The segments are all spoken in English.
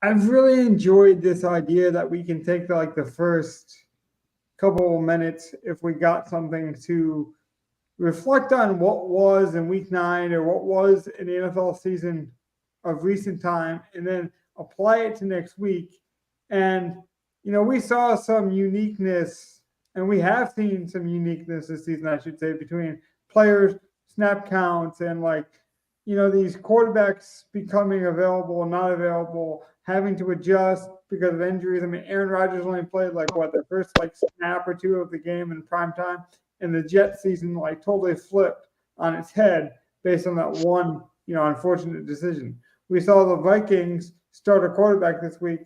I've really enjoyed this idea that we can take the first couple of minutes if we got something to reflect on what was in week 9 or what was in the NFL season of recent time, and then apply it to next week. And, we saw some uniqueness, and we have seen some uniqueness this season, I should say, between players, snap counts, and these quarterbacks becoming available, not available, having to adjust because of injuries. I mean, Aaron Rodgers only played the first snap or two of the game in prime time, and the Jet season totally flipped on its head based on that one, unfortunate decision. We saw the Vikings start a quarterback this week,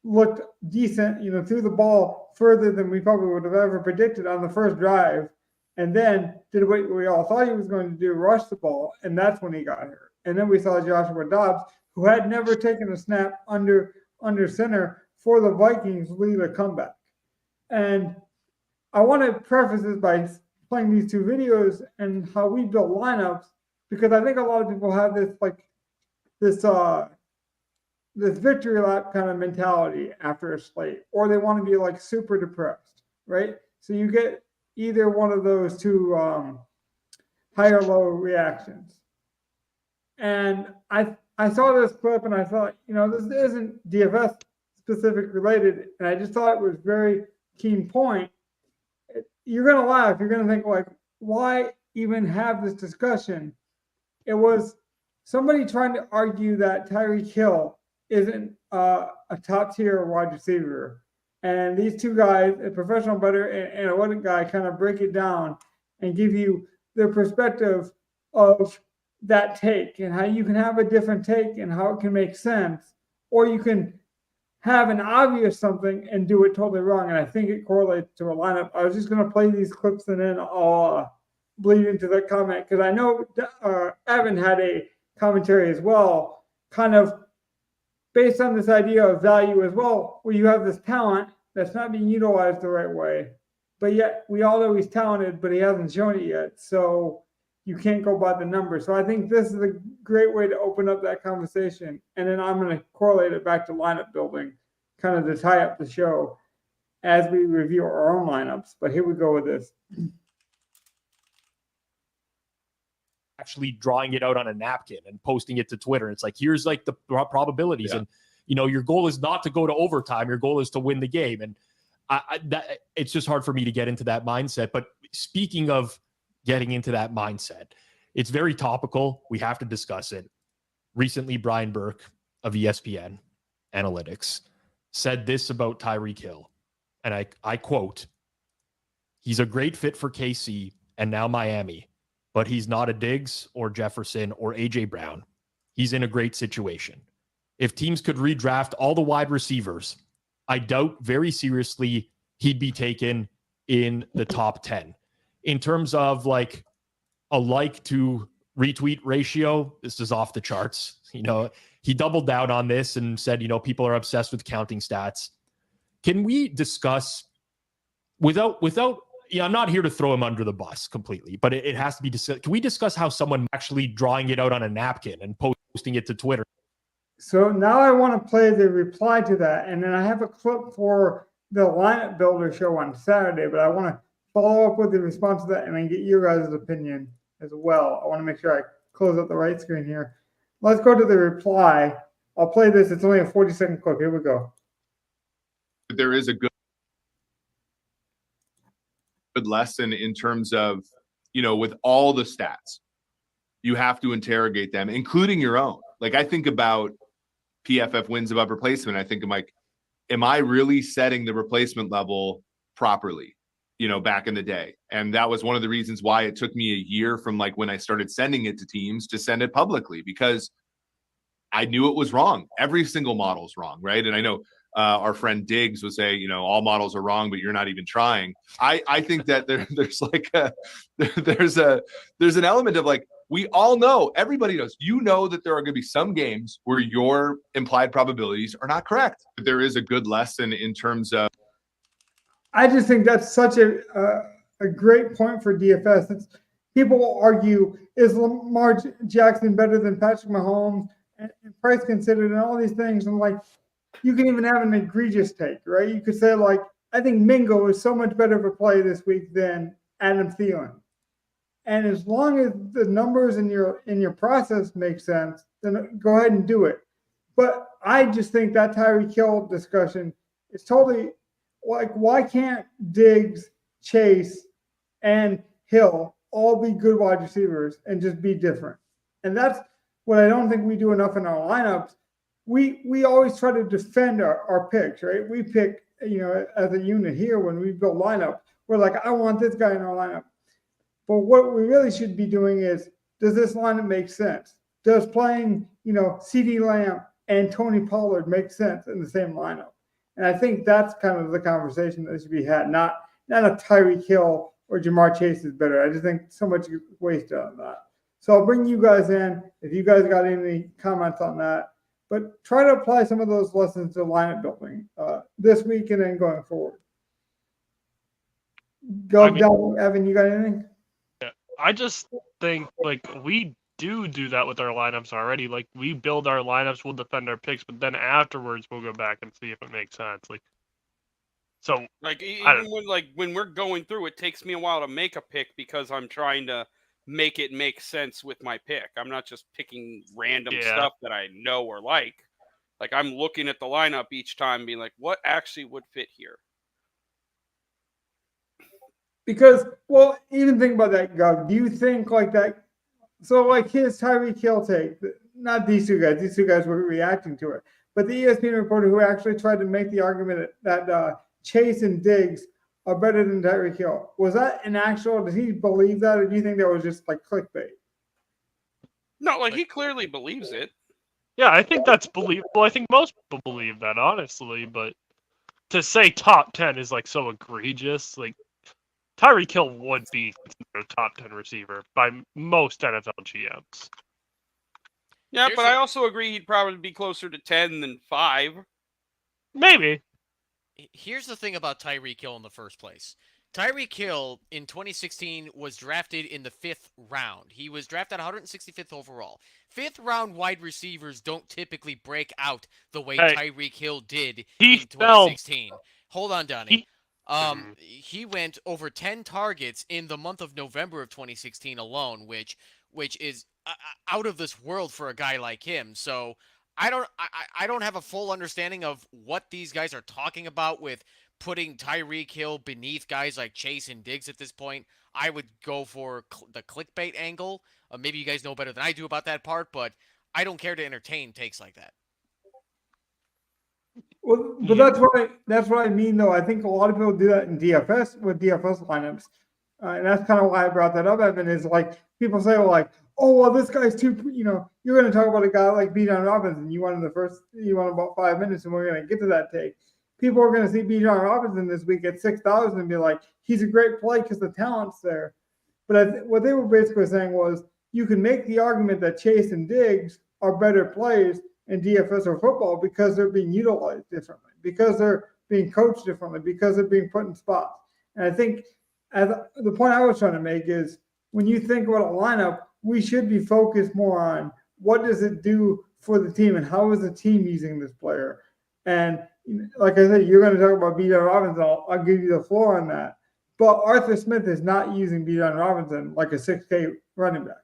looked decent, threw the ball further than we probably would have ever predicted on the first drive, and then did what we all thought he was going to do, rush the ball, and that's when he got hurt. And then we saw Joshua Dobbs, who had never taken a snap under center for the Vikings, lead a comeback. And I want to preface this by playing these two videos and how we build lineups, because I think a lot of people have this victory lap kind of mentality after a slate, or they want to be super depressed, right? So you get either one of those two high or low reactions. And I saw this clip and I thought, this isn't DFS specific related, and I just thought it was very keen point. You're going to laugh. You're going to think why even have this discussion? It was somebody trying to argue that Tyreek Hill isn't a top tier wide receiver. And these two guys, a professional bettor and a wedding guy, kind of break it down and give you their perspective of that take and how you can have a different take and how it can make sense, or you can have an obvious something and do it totally wrong. And I think it correlates to a lineup. I was just going to play these clips and then I'll bleed into that comment, because I know Evan had a commentary as well, kind of based on this idea of value as well, where you have this talent that's not being utilized the right way, but yet we all know he's talented, but he hasn't shown it yet. So you can't go by the numbers. So I think this is a great way to open up that conversation. And then I'm going to correlate it back to lineup building, kind of to tie up the show as we review our own lineups. But here we go with this. Actually drawing it out on a napkin and posting it to Twitter. It's here's the probabilities. Yeah. And, your goal is not to go to overtime. Your goal is to win the game. And it's just hard for me to get into that mindset. But speaking of getting into that mindset, it's very topical. We have to discuss it. Recently, Brian Burke of ESPN Analytics said this about Tyreek Hill. And I quote, "He's a great fit for KC and now Miami, but he's not a Diggs or Jefferson or A.J. Brown. He's in a great situation. If teams could redraft all the wide receivers, I doubt very seriously he'd be taken in the top 10. In terms of a like to retweet ratio, this is off the charts. He doubled down on this and said, people are obsessed with counting stats. Can we discuss without I'm not here to throw him under the bus completely, but it has to be discussed. Can we discuss how someone actually drawing it out on a napkin and posting it to Twitter? So now I want to play the reply to that. And then I have a clip for the lineup builder show on Saturday, but I want to follow up with the response to that and then get your guys' opinion as well. I want to make sure I close up the right screen here. Let's go to the reply. I'll play this. It's only a 40-second clip. Here we go. There is a good lesson in terms of, with all the stats, you have to interrogate them, including your own. I think about PFF wins above replacement. I think am I really setting the replacement level properly, back in the day? And that was one of the reasons why it took me a year from when I started sending it to teams to send it publicly, because I knew it was wrong. Every single model's wrong, right? And I know our friend Diggs would say, all models are wrong, but you're not even trying. I think that there's an element of we all know, everybody knows, that there are going to be some games where your implied probabilities are not correct. But there is a good lesson in terms of. I just think that's such a great point for DFS. People will argue, is Lamar Jackson better than Patrick Mahomes and price considered and all these things? And you can even have an egregious take, right? You could say like, I think Mingo is so much better of a play this week than Adam Thielen. And as long as the numbers in your process make sense, then go ahead and do it. But I just think that Tyreek Hill discussion is totally like, why can't Diggs, Chase, and Hill all be good wide receivers and just be different? And that's what I don't think we do enough in our lineups. We always try to defend our picks, right? We pick, as a unit here when we build lineup, we're like, I want this guy in our lineup. But what we really should be doing is, does this lineup make sense? Does playing, CeeDee Lamb and Tony Pollard make sense in the same lineup? And I think that's kind of the conversation that should be had, not a Tyreek Hill or Jamar Chase is better. I just think so much wasted on that. So I'll bring you guys in if you guys got any comments on that. But try to apply some of those lessons to lineup building this week and then going forward. Evan, you got anything? I just think like we do that with our lineups already. Like we build our lineups, we'll defend our picks, but then afterwards we'll go back and see if it makes sense. Like, so like even when we're going through, it takes me a while to make a pick because I'm trying to make it make sense with my pick. I'm not just picking random stuff that I know or like. Like I'm looking at the lineup each time, being like, what actually would fit here? Because, well, even think about that, Gov. Do you think like that? So, like his Tyreek Hill take, not these two guys were reacting to it, but the ESPN reporter who actually tried to make the argument that Chase and Diggs are better than Tyreek Hill. Was that an actual, did he believe that, or do you think that was just like clickbait? No, like he clearly believes it. Yeah, I think that's believable. I think most people believe that, honestly, but to say top 10 is like so egregious, like Tyreek Hill would be considered a top 10 receiver by most NFL GMs. Yeah, but I also agree he'd probably be closer to 10 than 5. Maybe. Here's the thing about Tyreek Hill in the first place. Tyreek Hill in 2016 was drafted in the 5th round. He was drafted 165th overall. 5th round wide receivers don't typically break out the way Tyreek Hill did in 2016. Hold on, Donnie. He went over 10 targets in the month of November of 2016 alone, which is out of this world for a guy like him. So I don't have a full understanding of what these guys are talking about with putting Tyreek Hill beneath guys like Chase and Diggs at this point. I would go for the clickbait angle. Maybe you guys know better than I do about that part, but I don't care to entertain takes like that. Well, but that's what I mean, though. I think a lot of people do that in DFS with DFS lineups, and that's kind of why I brought that up. Evan, is like people say, well, like, oh, well, this guy's too. You're going to talk about a guy like Bijan Robinson. You want about 5 minutes, and we're going to get to that take. People are going to see Bijan Robinson this week at $6 and be like, he's a great play because the talent's there. But what they were basically saying was, you can make the argument that Chase and Diggs are better plays in DFS or football because they're being utilized differently, because they're being coached differently, because they're being put in spots. And I think the point I was trying to make is when you think about a lineup, we should be focused more on what does it do for the team and how is the team using this player. And like I said, you're going to talk about Bijan Robinson. I'll give you the floor on that. But Arthur Smith is not using Bijan Robinson like a 6K running back.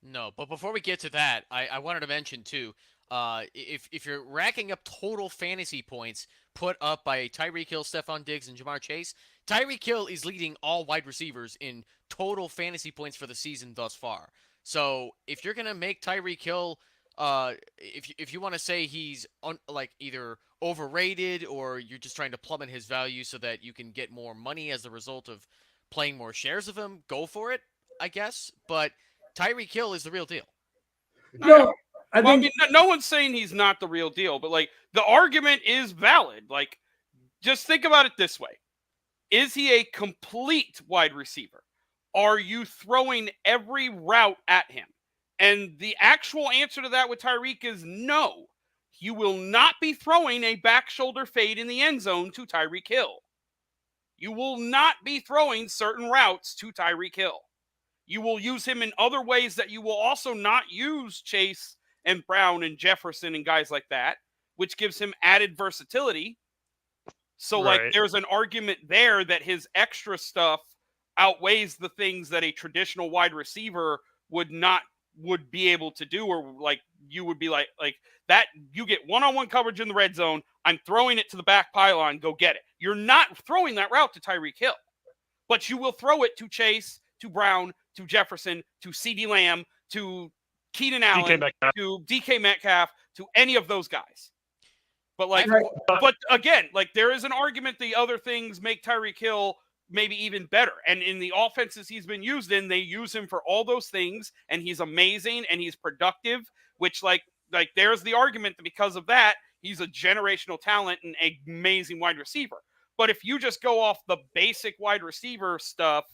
No, but before we get to that, I wanted to mention too, if you're racking up total fantasy points put up by Tyreek Hill, Stephon Diggs, and Jamar Chase, Tyreek Hill is leading all wide receivers in total fantasy points for the season thus far. So if you're gonna make Tyreek Hill, if you want to say he's either overrated or you're just trying to plummet his value so that you can get more money as a result of playing more shares of him, go for it, I guess. But Tyreek Hill is the real deal. No, I mean, no one's saying he's not the real deal, but like the argument is valid. Like, just think about it this way: is he a complete wide receiver? Are you throwing every route at him? And the actual answer to that with Tyreek is no. You will not be throwing a back shoulder fade in the end zone to Tyreek Hill. You will not be throwing certain routes to Tyreek Hill. You will use him in other ways that you will also not use Chase and Brown and Jefferson and guys like that. which gives him added versatility. So like Right. there's an argument there that his extra stuff outweighs the things that a traditional wide receiver would be able to do, or like you would be like that. You get one-on-one coverage in the red zone. I'm throwing it to the back pylon. Go get it. You're not throwing that route to Tyreek Hill, but you will throw it to Chase, to Brown, to Jefferson, to CeeDee Lamb, to Keenan Allen, to DK Metcalf, to any of those guys. But like, but again, like there is an argument the other things make Tyreek Hill maybe even better. And in the offenses he's been used in, they use him for all those things, and he's amazing and he's productive, which like there's the argument that because of that, he's a generational talent and an amazing wide receiver. But if you just go off the basic wide receiver stuff,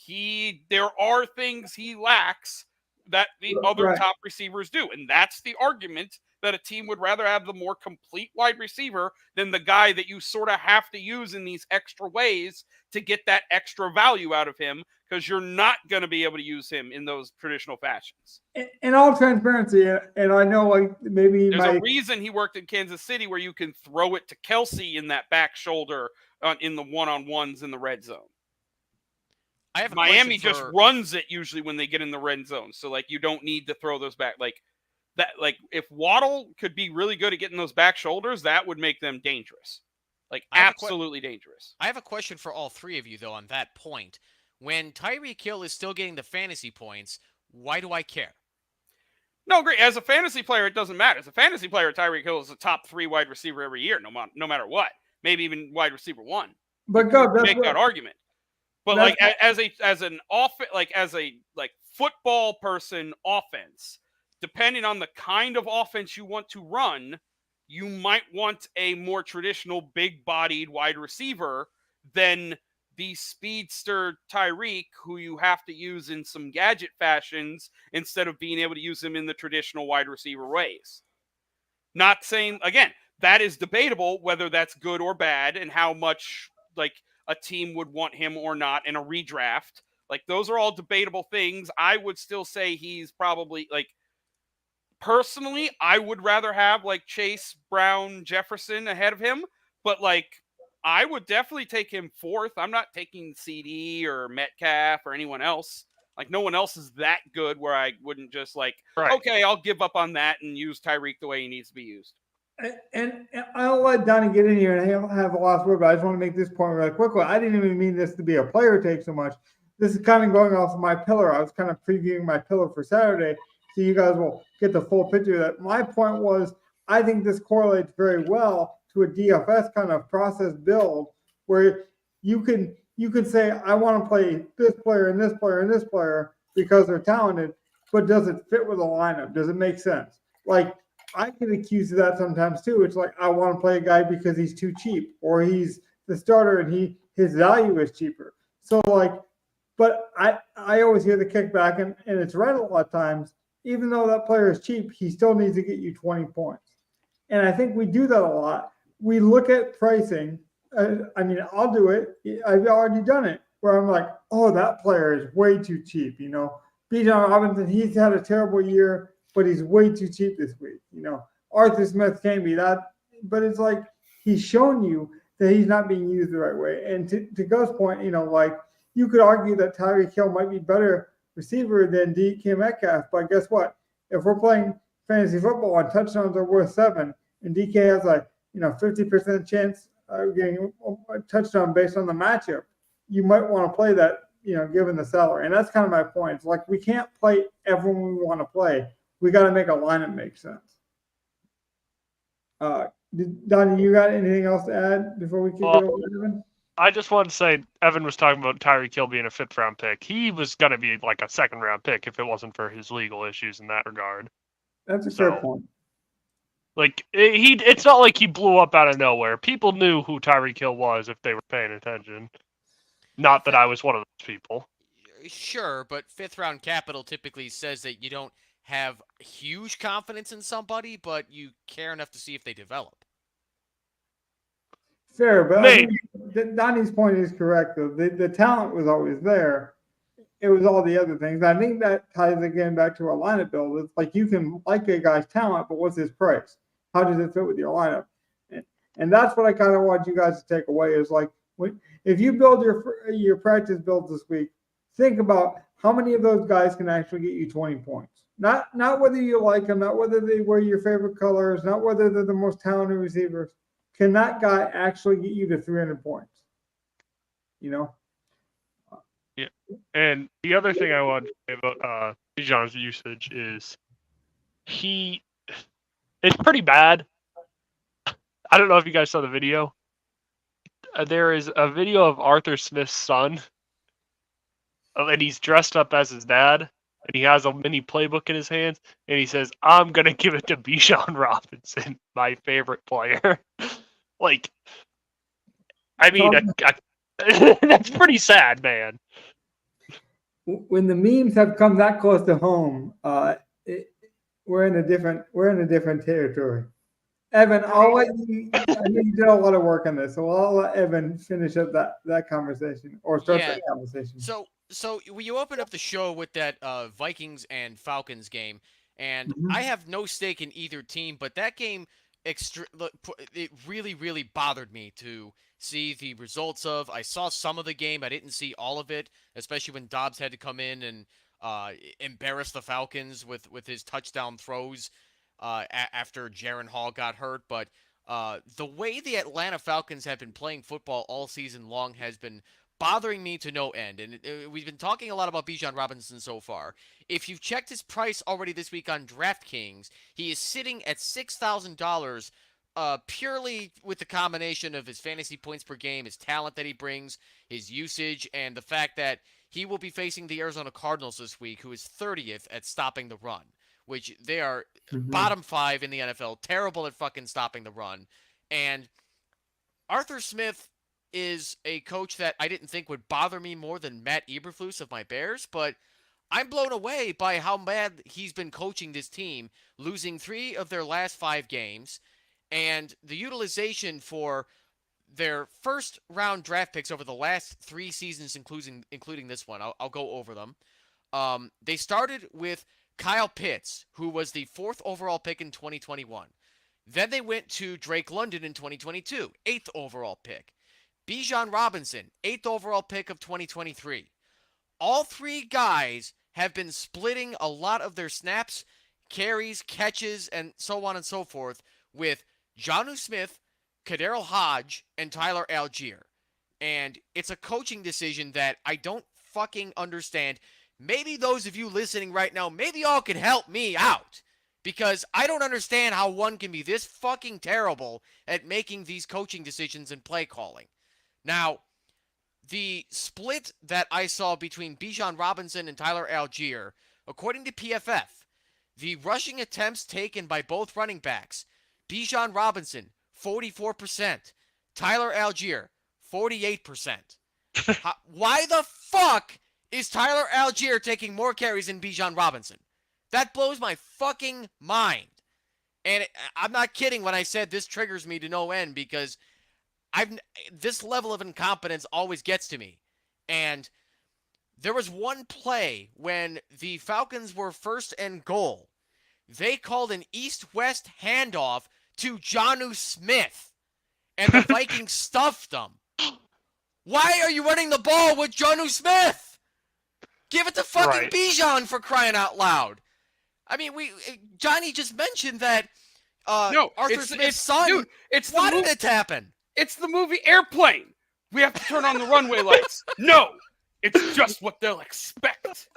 there are things he lacks that the other top receivers do. And that's the argument that a team would rather have the more complete wide receiver than the guy that you sort of have to use in these extra ways to get that extra value out of him, because you're not going to be able to use him in those traditional fashions. In all transparency, and I know like maybe there's a reason he worked in Kansas City where you can throw it to Kelsey in that back shoulder in the one-on-ones in the red zone. Miami just runs it usually when they get in the red zone. So like you don't need to throw those back. Like that, like if Waddle could be really good at getting those back shoulders, that would make them dangerous. Like absolutely dangerous. I have a question for all three of you though on that point. When Tyreek Hill is still getting the fantasy points, why do I care? No, great. As a fantasy player, it doesn't matter. As a fantasy player, Tyreek Hill is a top 3 wide receiver every year, no matter what. Maybe even wide receiver 1. But go make that argument. But like as a football person offense, depending on the kind of offense you want to run, you might want a more traditional big-bodied wide receiver than the speedster Tyreek, who you have to use in some gadget fashions instead of being able to use him in the traditional wide receiver ways. Not saying, again, that is debatable whether that's good or bad and how much like a team would want him or not in a redraft. Like those are all debatable things. I would still say he's probably like, personally, I would rather have like Chase, Brown, Jefferson ahead of him, but like I would definitely take him 4th. I'm not taking CD or Metcalf or anyone else. Like no one else is that good where I wouldn't just like, okay, I'll give up on that and use Tyreek the way he needs to be used. And I'll let Donnie get in here and he'll have the last word, but I just want to make this point really quickly. I didn't even mean this to be a player take so much. This is kind of going off of my pillar. I was kind of previewing my pillar for Saturday, so you guys will get the full picture of that. My point was, I think this correlates very well to a DFS kind of process build where you can say, I want to play this player and this player and this player because they're talented, but does it fit with a lineup? Does it make sense? Like, I get accused of that sometimes too. It's like, I want to play a guy because he's too cheap or he's the starter and his value is cheaper. So like, but I always hear the kickback and it's right a lot of times, even though that player is cheap, he still needs to get you 20 points. And I think we do that a lot. We look at pricing. I mean, I'll do it. I've already done it where I'm like, oh, that player is way too cheap. You know, Bijan Robinson, he's had a terrible year, but he's way too cheap this week. You know, Arthur Smith can be that, but it's like he's shown you that he's not being used the right way. And to Gus' point, you know, like you could argue that Tyreek Hill might be better receiver than DK Metcalf, but guess what? If we're playing fantasy football and touchdowns are worth 7, and DK has a 50% chance of getting a touchdown based on the matchup, you might want to play that, given the salary. And that's kind of my point. It's like we can't play everyone we want to play. We got to make a lineup make sense. Donnie, you got anything else to add before we keep it over to Evan? I just wanted to say, Evan was talking about Tyreek Hill being a 5th round pick. He was going to be like a 2nd round pick if it wasn't for his legal issues in that regard. That's a fair point. Like it's not like he blew up out of nowhere. People knew who Tyreek Hill was if they were paying attention. Not that I was one of those people. Sure, but 5th round capital typically says that you don't have huge confidence in somebody, but you care enough to see if they develop. Fair, but I think Donnie's point is correct, though. The talent was always there. It was all the other things. I think that ties again back to our lineup build. It's like you can like a guy's talent, but what's his price? how does it fit with your lineup? And that's what I kind of want you guys to take away is like, if you build your practice builds this week, think about how many of those guys can actually get you 20 points. Not whether you like them, not whether they wear your favorite colors, not whether they're the most talented receivers. Can that guy actually get you to 300 points? You know? Yeah. And the other thing I want to say about Bijan's usage is it's pretty bad. I don't know if you guys saw the video. There is a video of Arthur Smith's son, and he's dressed up as his dad, and he has a mini playbook in his hands, and he says, "I'm gonna give it to Bijan Robinson, my favorite player." Like, I mean, that's pretty sad, man. When the memes have come that close to home, we're in a different territory. Evan, I'll let you. I know you did a lot of work on this, so I'll let Evan finish up that conversation or start that conversation. So you opened up the show with that Vikings and Falcons game, and I have no stake in either team, but that game it really bothered me to see the results of. I saw some of the game, I didn't see all of it, especially when Dobbs had to come in and embarrass the Falcons with his touchdown throws after Jaren Hall got hurt. But the way the Atlanta Falcons have been playing football all season long has been bothering me to no end. And we've been talking a lot about Bijan Robinson so far. If you've checked his price already this week on DraftKings, he is sitting at $6,000 purely with the combination of his fantasy points per game, his talent that he brings, his usage, and the fact that he will be facing the Arizona Cardinals this week, who is 30th at stopping the run, which they are bottom 5 in the NFL, terrible at fucking stopping the run. And Arthur Smith is a coach that I didn't think would bother me more than Matt Eberflus of my Bears, but I'm blown away by how bad he's been coaching this team, losing 3 of their last 5 games, and the utilization for their first round draft picks over the last 3 seasons, including this one. I'll go over them. They started with Kyle Pitts, who was the 4th overall pick in 2021. Then they went to Drake London in 2022, 8th overall pick. Bijan Robinson, 8th overall pick of 2023. All 3 guys have been splitting a lot of their snaps, carries, catches, and so on and so forth with Jonnu Smith, Kaderil Hodge, and Tyler Algier. And it's a coaching decision that I don't fucking understand. Maybe those of you listening right now, maybe y'all could help me out. Because I don't understand how one can be this fucking terrible at making these coaching decisions and play calling. Now, the split that I saw between Bijan Robinson and Tyler Algier, according to PFF, the rushing attempts taken by both running backs, Bijan Robinson, 44%, Tyler Algier, 48%. Why the fuck is Tyler Algier taking more carries than Bijan Robinson? That blows my fucking mind. And I'm not kidding when I said this triggers me to no end, because this level of incompetence always gets to me. And there was one play when the Falcons were 1st and goal. They called an east-west handoff to Jonnu Smith, and the Vikings stuffed them. Why are you running the ball with Jonnu Smith? Give it to fucking Bijan, for crying out loud. I mean, Johnny just mentioned that Arthur Smith's son dude, wanted it to happen. It's the movie Airplane. We have to turn on the runway lights. No, it's just what they'll expect.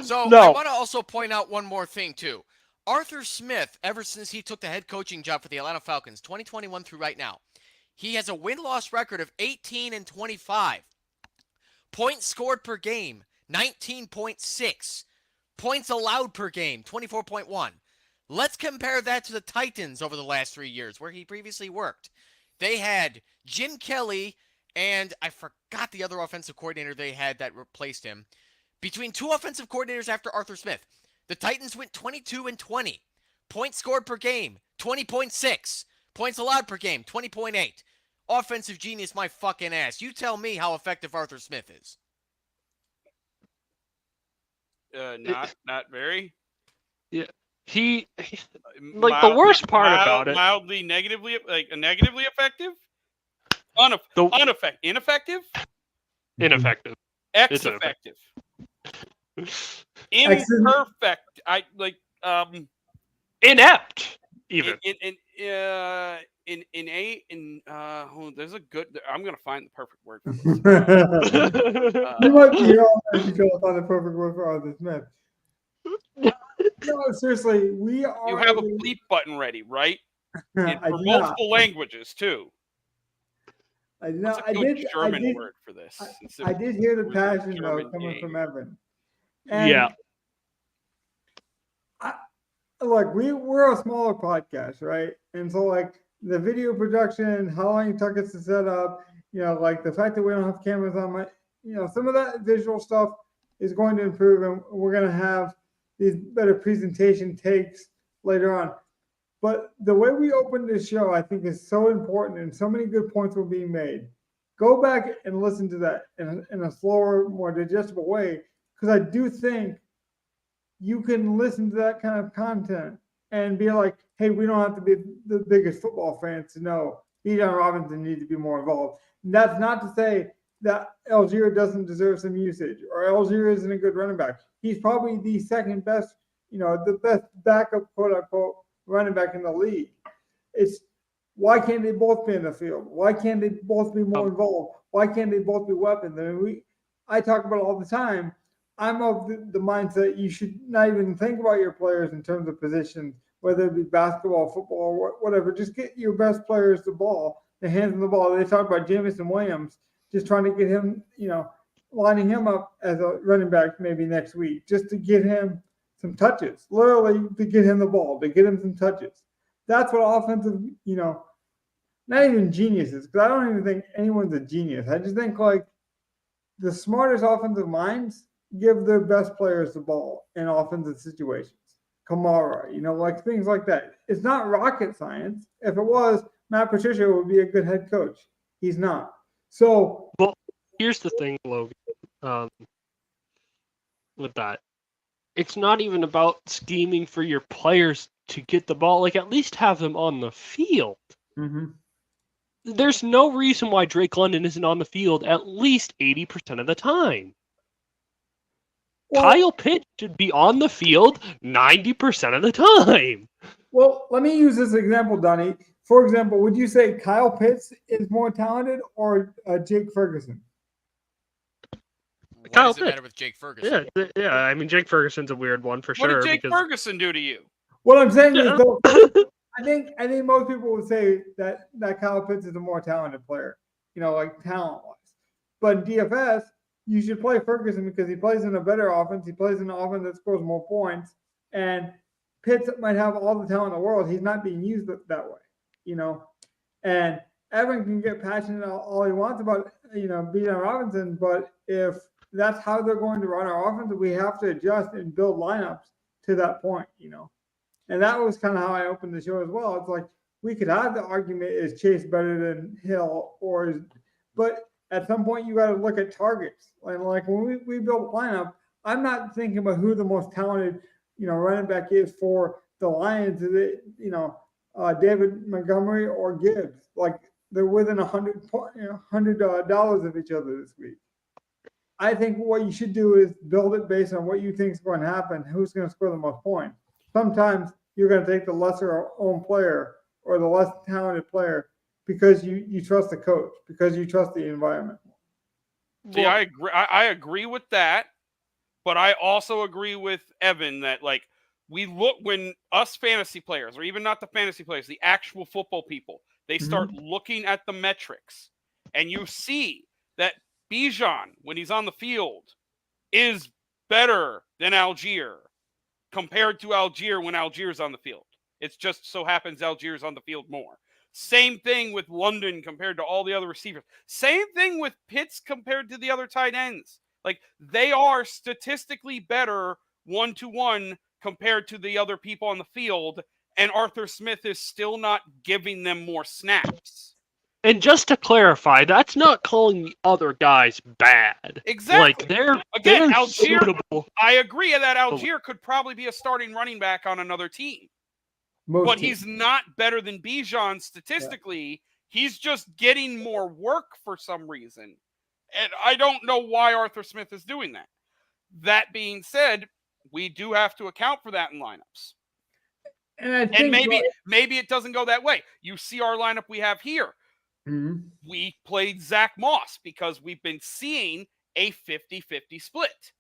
So I want to also point out one more thing, too. Arthur Smith, ever since he took the head coaching job for the Atlanta Falcons, 2021 through right now, he has a win-loss record of 18-25. Points scored per game, 19.6. Points allowed per game, 24.1. Let's compare that to the Titans over the last 3 years, where he previously worked. They had Jim Kelly, and I forgot the other offensive coordinator they had that replaced him. Between 2 offensive coordinators after Arthur Smith, the Titans went 22-20. Points scored per game, 20.6. Points allowed per game, 20.8. Offensive genius, my fucking ass. You tell me how effective Arthur Smith is. Not very. Yeah. Like, the worst part about it- mildly negatively effective, The- ineffective, ineffective. It's effective, Excellent. imperfect. I like Inept, even. There's a good. I'm gonna find the perfect word for this. You might be wrong if you don't find the perfect word for Arthur Smith. No, seriously, we are. You have a bleep button ready, right? And I for do multiple not. languages too. I did What's not. a good German word for this? I did hear the It was a passion though German coming game. from Evan. And Yeah. Look, we're a smaller podcast, right? And so like the video production, how long it took us to set up, like the fact that we don't have cameras on some of that visual stuff is going to improve, and we're going to have these better presentation takes later on. But the way we opened this show, I think, is so important, and so many good points were being made. Go back and listen to that in a slower, more digestible way, because I do think you can listen to that kind of content and be like, hey, we don't have to be the biggest football fans to know Bijan Robinson needs to be more involved. And that's not to say that Algier doesn't deserve some usage or Algier isn't a good running back. He's probably the second best, the best backup, quote unquote, running back in the league. It's why can't they both be in the field? Why can't they both be more involved? Why can't they both be weapons? I mean, I talk about it all the time. I'm of the mindset you should not even think about your players in terms of positions, whether it be basketball, football, or whatever. Just get your best players the ball, the hands on the ball. They talk about Jamison Williams, just trying to get him, lining him up as a running back maybe next week, just to get him some touches, literally to get him the ball, to get him some touches. That's what offensive, not even geniuses, because I don't even think anyone's a genius. I just think like the smartest offensive minds give their best players the ball in offensive situations. Kamara, like things like that. It's not rocket science. If it was, Matt Patricia would be a good head coach. He's not. So, well, here's the thing, Logan. With that, it's not even about scheming for your players to get the ball. Like, at least have them on the field. Mm-hmm. There's no reason why Drake London isn't on the field at least 80% of the time. Well, Kyle Pitts should be on the field 90% of the time. Well, let me use this example, Donnie. For example, would you say Kyle Pitts is more talented or Jake Ferguson? What does it matter with Jake Ferguson? Yeah. I mean, Jake Ferguson's a weird one for sure. What did Jake Ferguson do to you? What I'm saying is, though, I think most people would say that Kyle Pitts is a more talented player, like talent-wise. But in DFS, you should play Ferguson because he plays in a better offense. He plays in an offense that scores more points. And Pitts might have all the talent in the world. He's not being used that way, And Evan can get passionate all he wants about, Bijan Robinson. But if that's how they're going to run our offense, we have to adjust and build lineups to that point, And that was kind of how I opened the show as well. It's like we could have the argument, is Chase better than Hill, but at some point you got to look at targets. And like when we built lineup, I'm not thinking about who the most talented, running back is for the Lions. Is it, David Montgomery or Gibbs? Like they're within $100 of each other this week. I think what you should do is build it based on what you think is going to happen. Who's going to score the most points? Sometimes you're going to take the lesser owned player or the less talented player because you trust the coach, because you trust the environment. See, I agree. I agree with that, but I also agree with Evan that like we look when us fantasy players, or even not the fantasy players, the actual football people, they start looking at the metrics, and you see that Bijan, when he's on the field, is better than Algier compared to Algier when Algier's on the field. It just so happens Algier's on the field more. Same thing with London compared to all the other receivers. Same thing with Pitts compared to the other tight ends. Like, they are statistically better one-to-one compared to the other people on the field, and Arthur Smith is still not giving them more snaps. And just to clarify, that's not calling the other guys bad. Exactly. Like they're Algier. suitable. I agree that Algier could probably be a starting running back on another team. But he's not better than Bijan statistically. Yeah. He's just getting more work for some reason. And I don't know why Arthur Smith is doing that. That being said, we do have to account for that in lineups. And maybe it doesn't go that way. You see our lineup we have here. Mm-hmm. We played Zach Moss because we've been seeing a 50-50 split.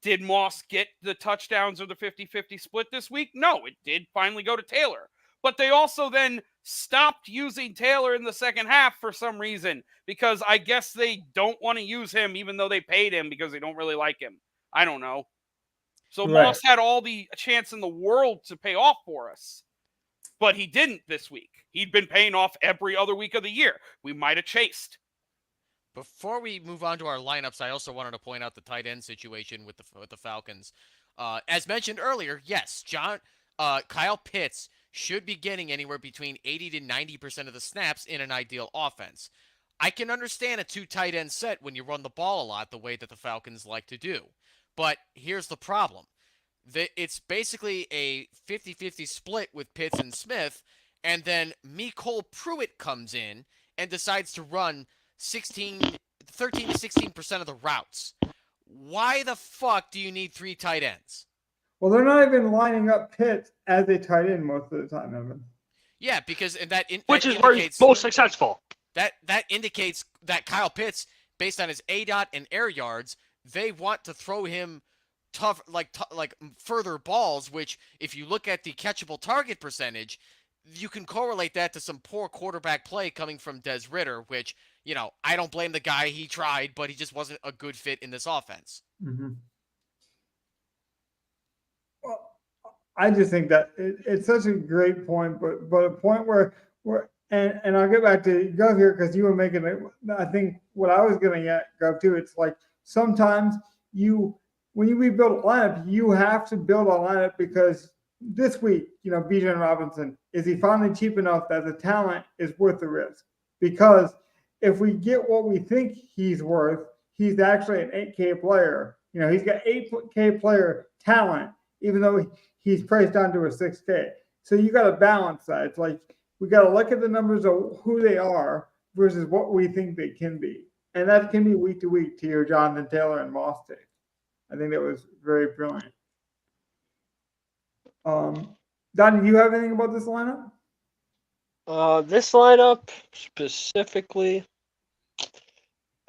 Did Moss get the touchdowns or the 50-50 split this week? No, it did finally go to Taylor. But they also then stopped using Taylor in the second half for some reason because I guess they don't want to use him even though they paid him because they don't really like him. I don't know. So right. Moss had all the chance in the world to pay off for us, but he didn't this week. He'd been paying off every other week of the year. We might have chased. Before we move on to our lineups, I also wanted to point out the tight end situation with the Falcons. As mentioned earlier, yes, Kyle Pitts should be getting anywhere between 80 to 90% of the snaps in an ideal offense. I can understand a 2 tight end set when you run the ball a lot the way that the Falcons like to do. But here's the problem. It's basically a 50-50 split with Pitts and Smith, and then Mecole Pruitt comes in and decides to run 13 to 16% of the routes. Why the fuck do you need 3 tight ends? Well, they're not even lining up Pitts as a tight end most of the time, Evan. Yeah, because which is where he's most successful. That indicates that Kyle Pitts, based on his ADOT and air yards, they want to throw him tough, like further balls. Which, if you look at the catchable target percentage, you can correlate that to some poor quarterback play coming from Des Ridder, which, you know, I don't blame the guy. He tried, but he just wasn't a good fit in this offense. Mm-hmm. Well, I just think that it's such a great point, but a point where and I'll get back to Gov here because you were making it. I think what I was getting at, Gov, too, it's like sometimes when you rebuild a lineup, you have to build a lineup because this week, you know, Bijan Robinson, is he finally cheap enough that the talent is worth the risk? Because if we get what we think he's worth, he's actually an 8K player. You know, he's got 8K player talent, even though he's priced down to a 6K. So you got to balance that. It's like we got to look at the numbers of who they are versus what we think they can be. And that can be week to week to your Jonathan Taylor and Moss take. I think that was very brilliant. Don, do you have anything about this lineup? This lineup specifically,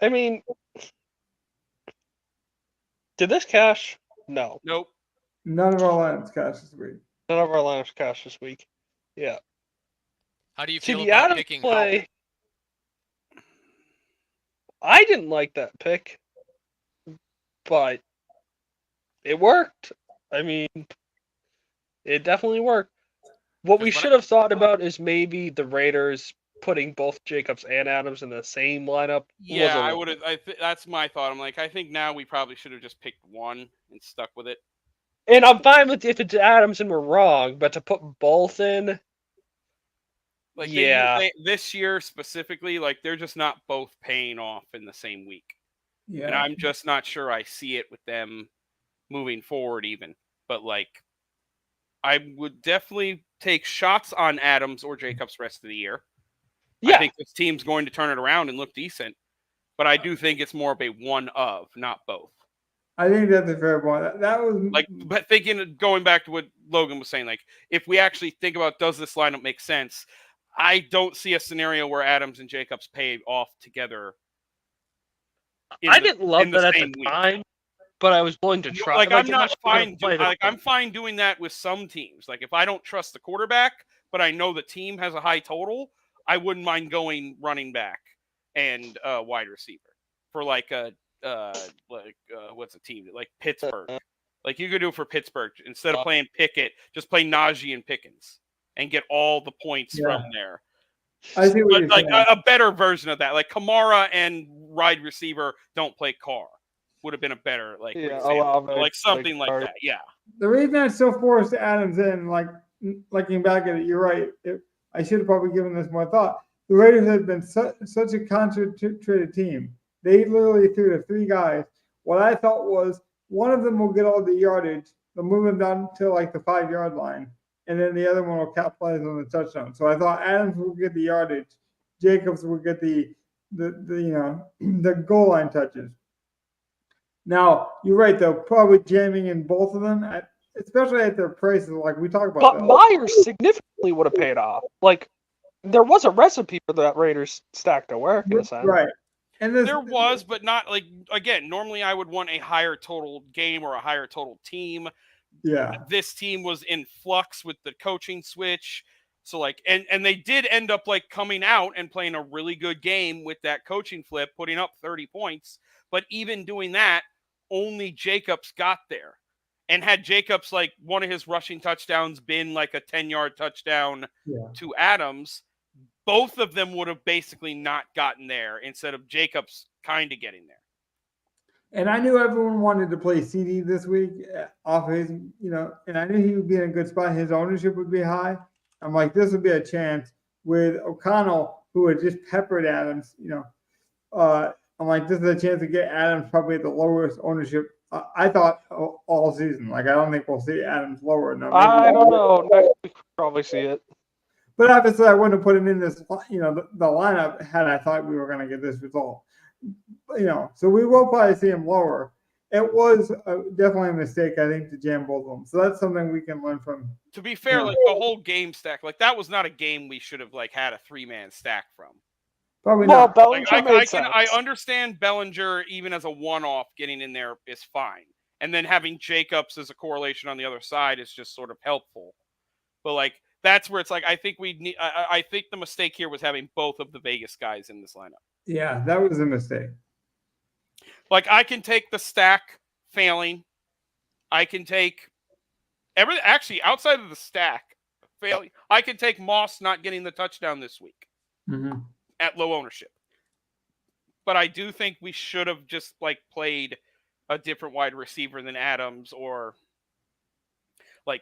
I mean, did this cash? No. Nope. None of our lineups cash this week. None of our lineups cash this week. Yeah. How do you feel about picking play? I didn't like that pick, but it worked. I mean, it definitely worked. What we should have thought about is maybe the Raiders putting both Jacobs and Adams in the same lineup. Yeah, I would have. That's my thought. I'm like, I think now we probably should have just picked one and stuck with it. And I'm fine with if it's Adams and we're wrong, but to put both in, like, yeah, this year specifically, like they're just not both paying off in the same week. Yeah, and I'm just not sure I see it with them moving forward even. But like, I would definitely take shots on Adams or Jacobs rest of the year. Yeah. I think this team's going to turn it around and look decent, but I do think it's more of a one of, not both. I think that's a fair point. That was like, but going back to what Logan was saying, like if we actually think about does this lineup make sense, I don't see a scenario where Adams and Jacobs pay off together. I didn't love that at the time, but I was willing to try. Like I'm not fine. I'm fine doing that with some teams. Like if I don't trust the quarterback, but I know the team has a high total, I wouldn't mind going running back and wide receiver for like a what's a team like Pittsburgh. Like you could do it for Pittsburgh instead of playing Pickett, just play Najee and Pickens and get all the points from there. I think like a better version of that, like Kamara and wide receiver don't play Carr. Would have been a better like something like that. Yeah. The reason I still forced Adams in, like looking back at it, you're right. I should have probably given this more thought. the Raiders have been such a concentrated team. They literally threw to 3 guys. What I thought was one of them will get all the yardage. They'll move him down to like the 5-yard line, and then the other one will capitalize on the touchdown. So I thought Adams will get the yardage, Jacobs will get the the goal line touches. Now you're right though, probably jamming in both of them, especially at their prices, like we talked about. But Myers significantly would have paid off. Like there was a recipe for that Raiders stack to work, in a sense. Right. And there was, but not like again. Normally, I would want a higher total game or a higher total team. Yeah. This team was in flux with the coaching switch. So like, and they did end up like coming out and playing a really good game with that coaching flip, putting up 30 points. But even doing that, only Jacobs got there. And had Jacobs, like one of his rushing touchdowns been like a 10-yard touchdown to Adams, both of them would have basically not gotten there instead of Jacobs kind of getting there. And I knew everyone wanted to play CD this week off his, and I knew he would be in a good spot. His ownership would be high. I'm like, this would be a chance with O'Connell, who had just peppered Adams, I'm like, this is a chance to get Adams probably at the lowest ownership. I thought all season. Like, I don't think we'll see Adams lower. No, I don't know. Next week we'll probably see it. But obviously, I wouldn't have put him in this, the lineup had I thought we were going to get this result. So we will probably see him lower. It was definitely a mistake, I think, to jam both of them. So that's something we can learn from. To be fair, like the whole game stack, like that was not a game we should have like had a 3-man stack from. Probably not. Bellinger Like, I understand Bellinger even as a one-off getting in there is fine, and then having Jacobs as a correlation on the other side is just sort of helpful. But like that's where it's like I think we need. I think the mistake here was having both of the Vegas guys in this lineup. Yeah, that was a mistake. Like I can take the stack failing. I can take everything. Actually, outside of the stack failing, I can take Moss not getting the touchdown this week at low ownership. But I do think we should have just like played a different wide receiver than Adams, or like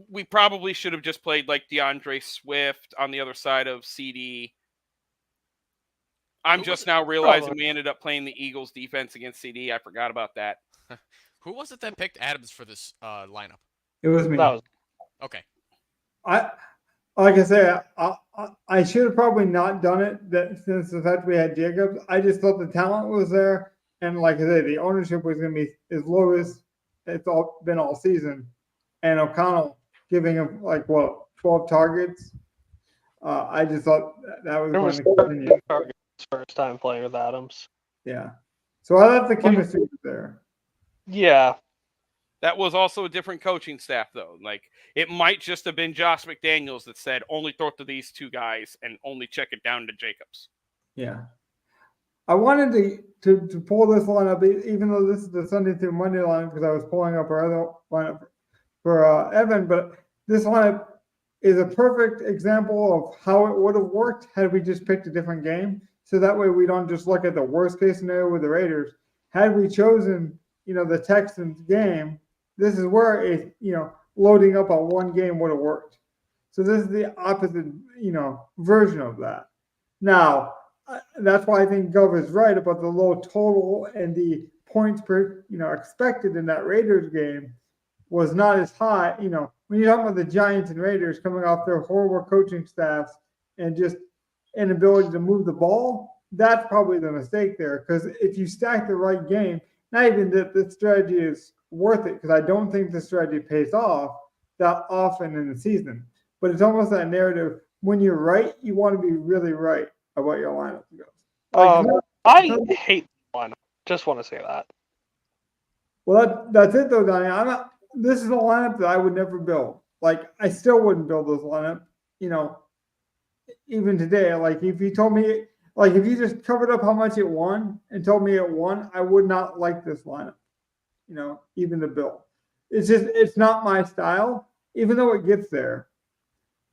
we probably should have just played like DeAndre Swift on the other side of CD. I'm just now realizing we ended up playing the Eagles defense against CD. I forgot about that. Who was it that picked Adams for this lineup? It was me. Okay. Like I say, I should have probably not done it since the fact we had Jacobs. I just thought the talent was there. And like I said, the ownership was going to be as low as it's been all season. And O'Connell giving him 12 targets. I just thought that was going to continue. Targets first time playing with Adams. Yeah. So I thought the chemistry was there. Yeah. That was also a different coaching staff, though. Like, it might just have been Josh McDaniels that said, only throw to these 2 guys and only check it down to Jacobs. Yeah. I wanted to pull this lineup, even though this is the Sunday through Monday lineup, because I was pulling up our other lineup for Evan, but this lineup is a perfect example of how it would have worked had we just picked a different game. So that way we don't just look at the worst case scenario with the Raiders. Had we chosen, the Texans game, this is where loading up on one game would have worked. So this is the opposite, version of that. Now, that's why I think Gov is right about the low total, and the points per, expected in that Raiders game was not as high. When you're talking about the Giants and Raiders coming off their horrible coaching staffs and just inability to move the ball, that's probably the mistake there. Because if you stack the right game, not even that the strategy is worth it, because I don't think the strategy pays off that often in the season. But it's almost that narrative. When you're right, you want to be really right about your lineup goes. I hate the lineup. Just want to say that. Well, that's it though, Donnie. This is a lineup that I would never build. Like, I still wouldn't build this lineup. Even today, like if you told me, like if you just covered up how much it won and told me it won, I would not like this lineup. Even the build. It's not my style. Even though it gets there,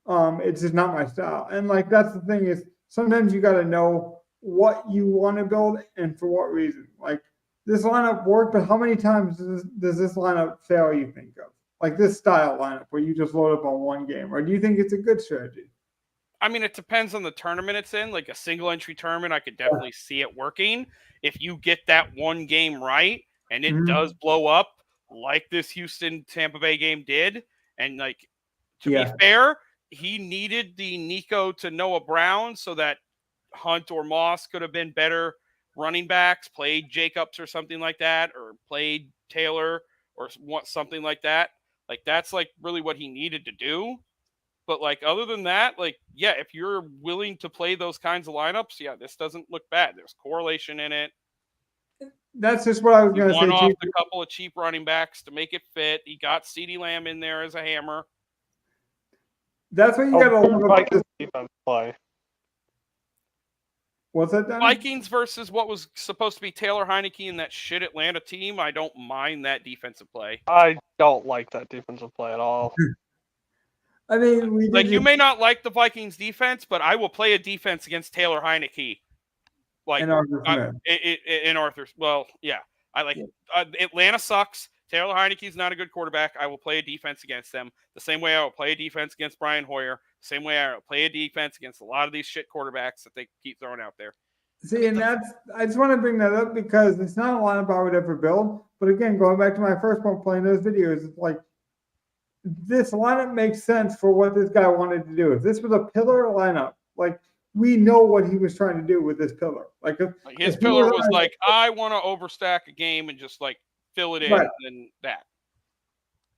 it's just not my style. And like that's the thing is sometimes you got to know what you want to build and for what reason. Like this lineup worked, but how many times does this lineup fail? You think of like this style lineup where you just load up on one game, or do you think it's a good strategy? I mean, it depends on the tournament it's in. Like a single entry tournament, I could definitely see it working. If you get that one game right and it does blow up like this Houston Tampa Bay game did, and like to be fair, he needed the Nico to Noah Brown so that Hunt or Moss could have been better running backs, played Jacobs or something like that, or played Taylor or something like that. Like that's like really what he needed to do. But like other than that, like yeah, if you're willing to play those kinds of lineups, yeah, this doesn't look bad. There's correlation in it. That's just what I was going to say. One off a couple of cheap running backs to make it fit. He got CeeDee Lamb in there as a hammer. That's what you got to look at. Vikings defense play. What's that, Danny? Vikings versus what was supposed to be Taylor Heineke and that shit Atlanta team. I don't mind that defensive play. I don't like that defensive play at all. I mean, you may not like the Vikings defense, but I will play a defense against Taylor Heineke. Like and Arthur Smith. In Arthur's. Well, yeah. I like Atlanta sucks. Taylor Heineke's not a good quarterback. I will play a defense against them the same way I will play a defense against Brian Hoyer. The same way I will play a defense against a lot of these shit quarterbacks that they keep throwing out there. See, and I just want to bring that up because it's not a lineup I would ever build. But again, going back to my first point, playing those videos, it's like this lineup makes sense for what this guy wanted to do. If this was a pillar lineup, like we know what he was trying to do with this pillar. Like his pillar was like, I want to overstack a game and just like fill it in and that.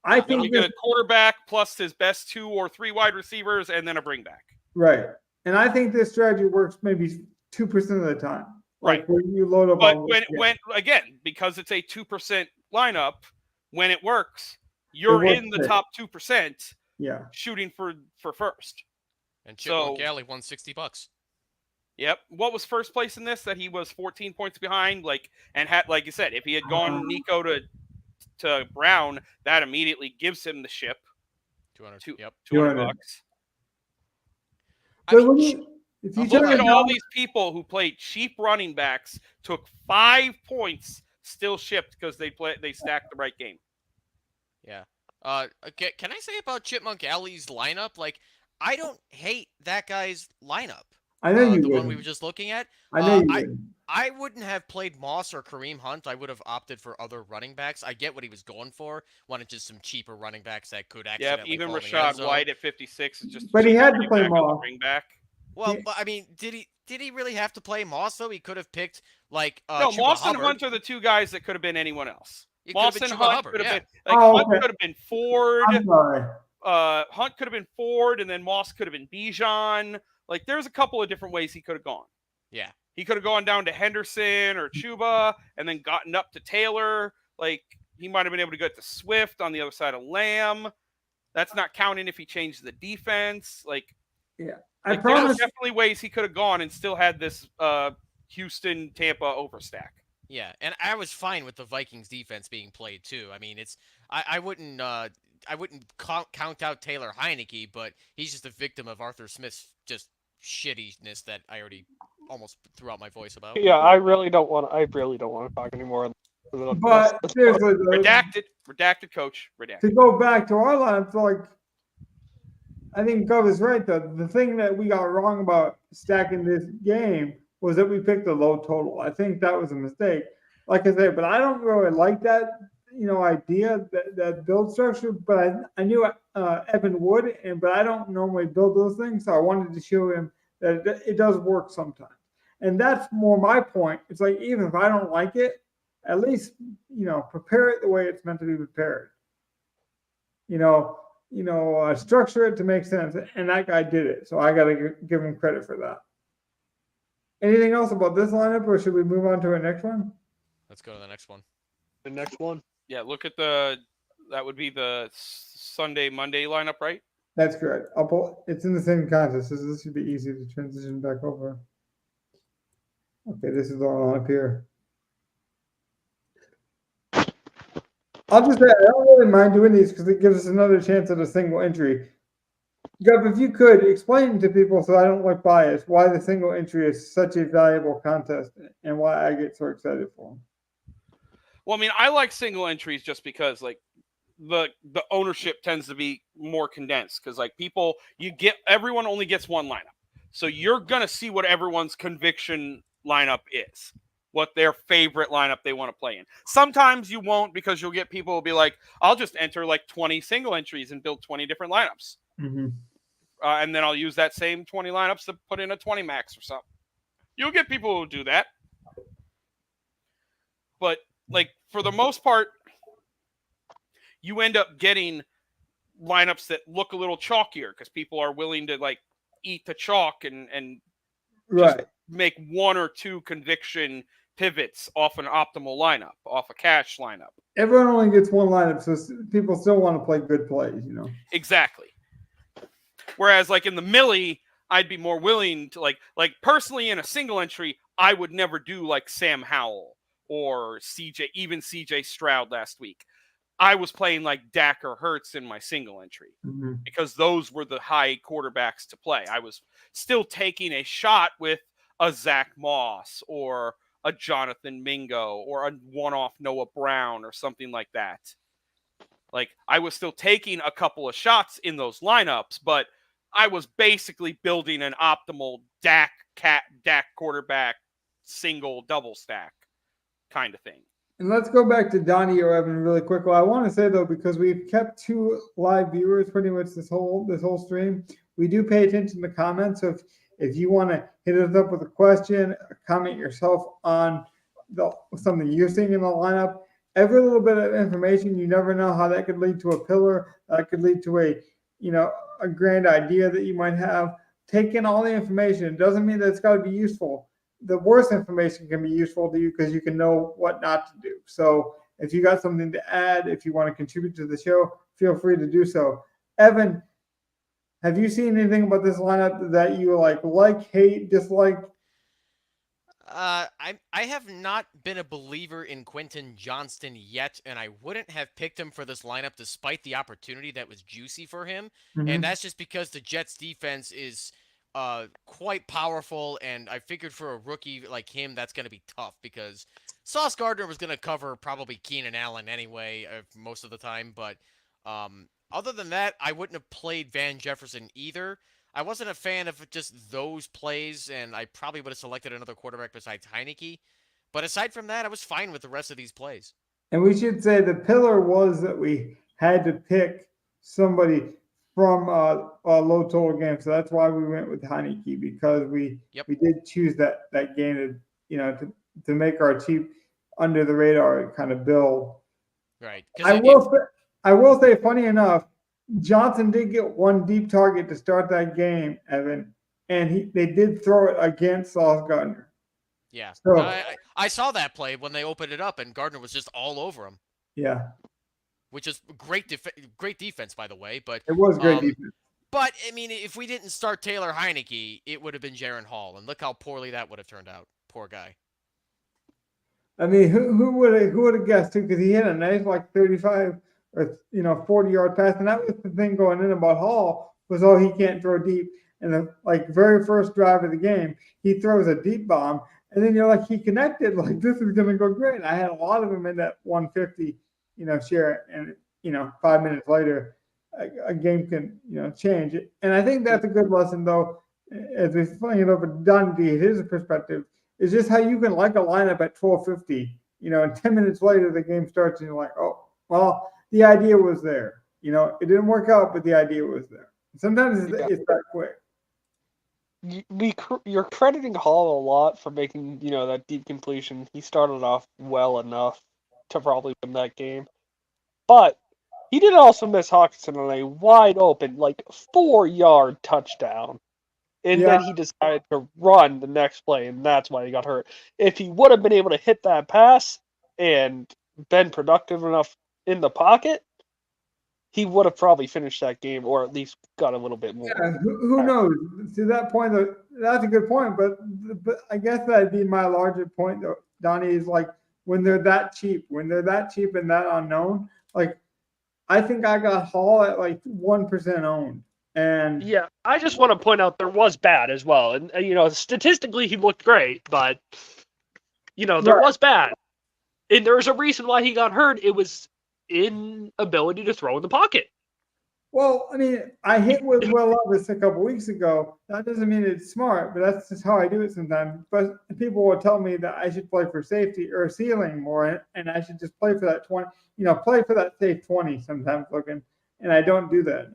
I think you get a quarterback plus his best 2 or 3 wide receivers and then a bring back. Right. And I think this strategy works maybe 2% of the time. Right. Where you load up. But when again, because it's a 2% lineup, when it works, you're in the top 2%. Yeah. Shooting for first. And Chip Galley won $60. Yep. What was first place in this? That he was 14 points behind. And had, like you said, if he had gone Nico to Brown, that immediately gives him the ship. $200. If you look at all these people who played cheap running backs, took 5 points, still shipped because they stacked the right game. Yeah. Can I say about Chipmunk Alley's lineup? Like, I don't hate that guy's lineup. I know you the wouldn't. one we were just looking at. I know you wouldn't. I wouldn't have played Moss or Kareem Hunt. I would have opted for other running backs. I get what he was going for. Wanted just some cheaper running backs that could accidentally even fall in the Rashad end zone. White at 56 is just. But he had to play Moss. Back. Well, but I mean, did he really have to play Moss though? He could have picked like no. Chuba Moss Hubbard. and Hunt are the two guys that could have been anyone else. It Moss could have and been Chuba Hunt Hubbard, could have yeah. been Hunt could have been Ford. I'm sorry. Hunt could have been Ford, and then Moss could have been Bijan. Like, there's a couple of different ways he could have gone. Yeah. He could have gone down to Henderson or Chuba and then gotten up to Taylor. Like, he might have been able to get to Swift on the other side of Lamb. That's not counting if he changed the defense. Like, yeah, I promise. There's definitely ways he could have gone and still had this Houston Tampa overstack. Yeah, and I was fine with the Vikings defense being played too. I mean, I wouldn't count out Taylor Heineke, but he's just a victim of Arthur Smith's just shittiness that I already almost threw out my voice about. Yeah, I really don't want to talk anymore. But seriously, redacted, coach, redacted. To go back to our lineup, like I think Gov is right though. The thing that we got wrong about stacking this game was that we picked a low total. I think that was a mistake. Like I said, but I don't really like that, idea, that build structure. But I knew Evan would, but I don't normally build those things. So I wanted to show him that it does work sometimes. And that's more my point. It's like, even if I don't like it, at least, prepare it the way it's meant to be prepared. Structure it to make sense. And that guy did it. So I got to give him credit for that. Anything else about this lineup, or should we move on to our next one? Let's go to the next one. The next one? Yeah, look at that would be the Sunday-Monday lineup, right? That's correct. It's in the same contest, so this should be easy to transition back over. Okay, this is the one up here. I'll just say, I don't really mind doing these because it gives us another chance at a single entry. Gov, if you could explain to people, so I don't look biased, why the single entry is such a valuable contest and why I get so excited for them. Well, I mean, I like single entries just because, like, the ownership tends to be more condensed because like everyone only gets one lineup, so you're gonna see what everyone's conviction lineup is, what their favorite lineup they want to play in. Sometimes you won't because you'll get people who will be like, I'll just enter like 20 single entries and build 20 different lineups. Mm-hmm. And then I'll use that same 20 lineups to put in a 20 max or something. You'll get people who do that. But like for the most part, you end up getting lineups that look a little chalkier because people are willing to like eat the chalk and just Right. make one or two conviction pivots off an optimal lineup, off a cash lineup. Everyone only gets one lineup, so people still want to play good plays, you know. Exactly. Whereas like in the Millie, I'd be more willing to like personally in a single entry, I would never do like Sam Howell or CJ Stroud last week. I was playing like Dak or Hurts in my single entry because those were the high quarterbacks to play. I was still taking a shot with a Zach Moss or a Jonathan Mingo or a one-off Noah Brown or something like that. Like I was still taking a couple of shots in those lineups, but I was basically building an optimal Dak quarterback single double stack kind of thing. And let's go back to Donnie or Evan really quick. Well, I want to say though, because we've kept 2 live viewers pretty much this whole stream, we do pay attention to comments. So if you want to hit us up with a question, comment yourself on something you're seeing in the lineup. Every little bit of information, you never know how that could lead to a pillar. That could lead to a grand idea that you might have. Take in all the information. It doesn't mean that it's got to be useful. The worst information can be useful to you because you can know what not to do. So if you got something to add, if you want to contribute to the show, feel free to do so. Evan, have you seen anything about this lineup that you like, hate, dislike? I have not been a believer in Quentin Johnston yet, and I wouldn't have picked him for this lineup despite the opportunity that was juicy for him. And that's just because the Jets defense is quite powerful, and I figured for a rookie like him, that's going to be tough because Sauce Gardner was going to cover probably Keenan Allen anyway most of the time. But other than that, I wouldn't have played Van Jefferson either. I wasn't a fan of just those plays, and I probably would have selected another quarterback besides Heineke. But aside from that, I was fine with the rest of these plays. And we should say the pillar was that we had to pick somebody from a low total game. So that's why we went with Heineke, because we did choose that game to make our cheap under the radar kind of build. Right. I will say, funny enough, Johnson did get one deep target to start that game, Evan, and they did throw it against Sauce Gardner. Yeah. So, I saw that play when they opened it up, and Gardner was just all over him. Yeah. Which is great defense, by the way. But it was great defense. But, I mean, if we didn't start Taylor Heineke, it would have been Jaron Hall, and look how poorly that would have turned out. Poor guy. I mean, who would have guessed, too, because he hit a nice, 35 or 40-yard pass, and that was the thing going in about Hall was, he can't throw deep. And the very first drive of the game, he throws a deep bomb, and then you're like, he connected, this is going to go great. I had a lot of them in that 150, share, and 5 minutes later, a game can change. And I think that's a good lesson, though, as we're playing it over Dundee, his perspective is just how you can like a lineup at 12:50, and 10 minutes later the game starts, and you're like, oh, well, the idea was there. It didn't work out, but the idea was there. Sometimes it's that quick. You're crediting Hall a lot for making, that deep completion. He started off well enough to probably win that game. But he did also miss Hawkinson on a wide open, 4-yard touchdown. And then he decided to run the next play, and that's why he got hurt. If he would have been able to hit that pass and been productive enough in the pocket, he would have probably finished that game, or at least got a little bit more. Yeah, who knows? To that point, though, that's a good point. But I guess that'd be my larger point, though, Donnie, is when they're that cheap and that unknown, I think I got Hall at 1% owned. And yeah, I just want to point out there was bad as well. And, statistically he looked great, but, there was bad. And there was a reason why he got hurt. It was inability to throw in the pocket. Well, I mean, I hit with Will Levis a couple weeks ago. That doesn't mean it's smart, but that's just how I do it sometimes. But people will tell me that I should play for safety or ceiling more, and I should just play for that 20, play for that safe 20 sometimes looking, and I don't do that,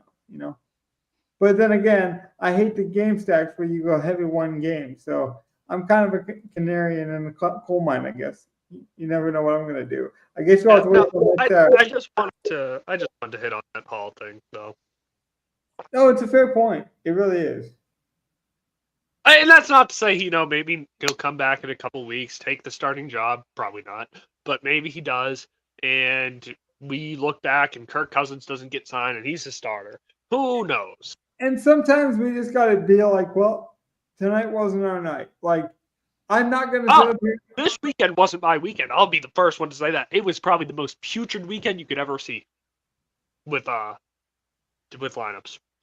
But then again, I hate the game stacks where you go heavy one game. So I'm kind of a canary in the coal mine, I guess. You never know what I'm going to do. I guess you'll have to wait for I just wanted to hit on that Hall thing, though. No, it's a fair point. It really is. And that's not to say, maybe he'll come back in a couple weeks, take the starting job. Probably not. But maybe he does. And we look back and Kirk Cousins doesn't get signed and he's a starter. Who knows? And sometimes we just got to be like, well, tonight wasn't our night. Like, I'm not going to sit up here. This weekend wasn't my weekend. I'll be the first one to say that. It was probably the most putrid weekend you could ever see with lineups.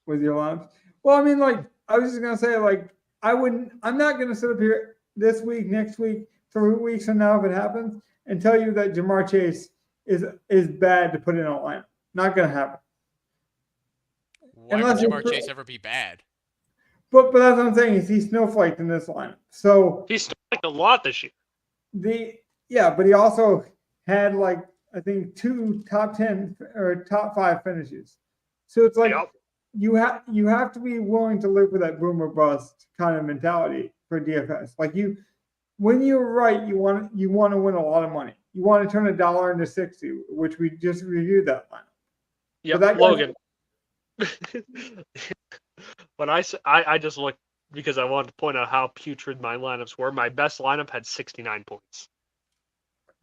With your lineups? Well, I mean, like, I was just going to say, like, I'm not going to sit up here this week, next week, 3 weeks from now if it happens, and tell you that Jamar Chase is bad to put in a lineup. Not going to happen. Why would Jamar Chase ever be bad? But that's what I'm saying is he snowflaked in this lineup. So he's snowflaked a lot this year. But he also had I think 2 top 10 or top 5 finishes. So it's like you have to be willing to live with that boom or bust kind of mentality for DFS. Like when you're right, you want to win a lot of money. You want to turn $1 into 60, which we just reviewed that lineup. Yeah, Logan. When I just looked because I wanted to point out how putrid my lineups were. My best lineup had 69 points.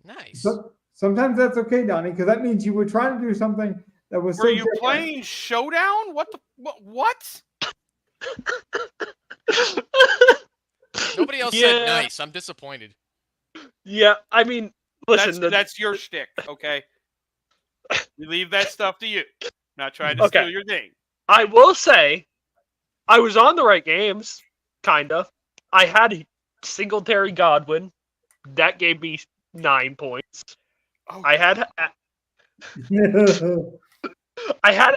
Nice. So, sometimes that's okay, Donnie, because that means you were trying to do something that was. Were you playing Showdown? What? Nobody else said nice. I'm disappointed. Yeah, I mean, listen, that's your shtick, okay? We leave that stuff to you. Not trying to steal your thing. I will say, I was on the right games, kind of. I had Singletary Godwin. That gave me 9 points. Oh, I had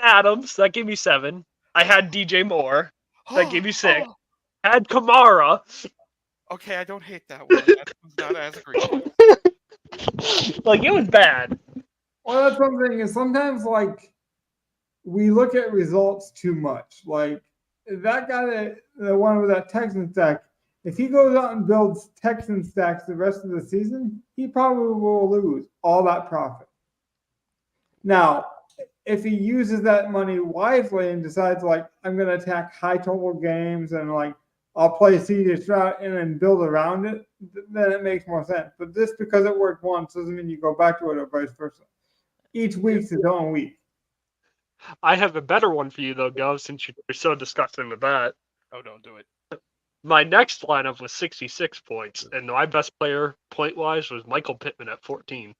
Adams. That gave me 7. I had DJ Moore. That gave me 6. I had Kamara. Okay, I don't hate that one. That's not as great. It was bad. Well, that's one thing is sometimes we look at results too much. Like that guy, the one with that Texan stack, if he goes out and builds Texan stacks the rest of the season, he probably will lose all that profit. Now, if he uses that money wisely and decides I'm going to attack high total games and I'll play CJ Stroud and then build around it, then it makes more sense. But just because it worked once doesn't mean you go back to it or vice versa. Each week's its own week. I have a better one for you, though, Gov, since you're so disgusting with that. Oh, don't do it. My next lineup was 66 points, and my best player, point-wise, was Michael Pittman at 14.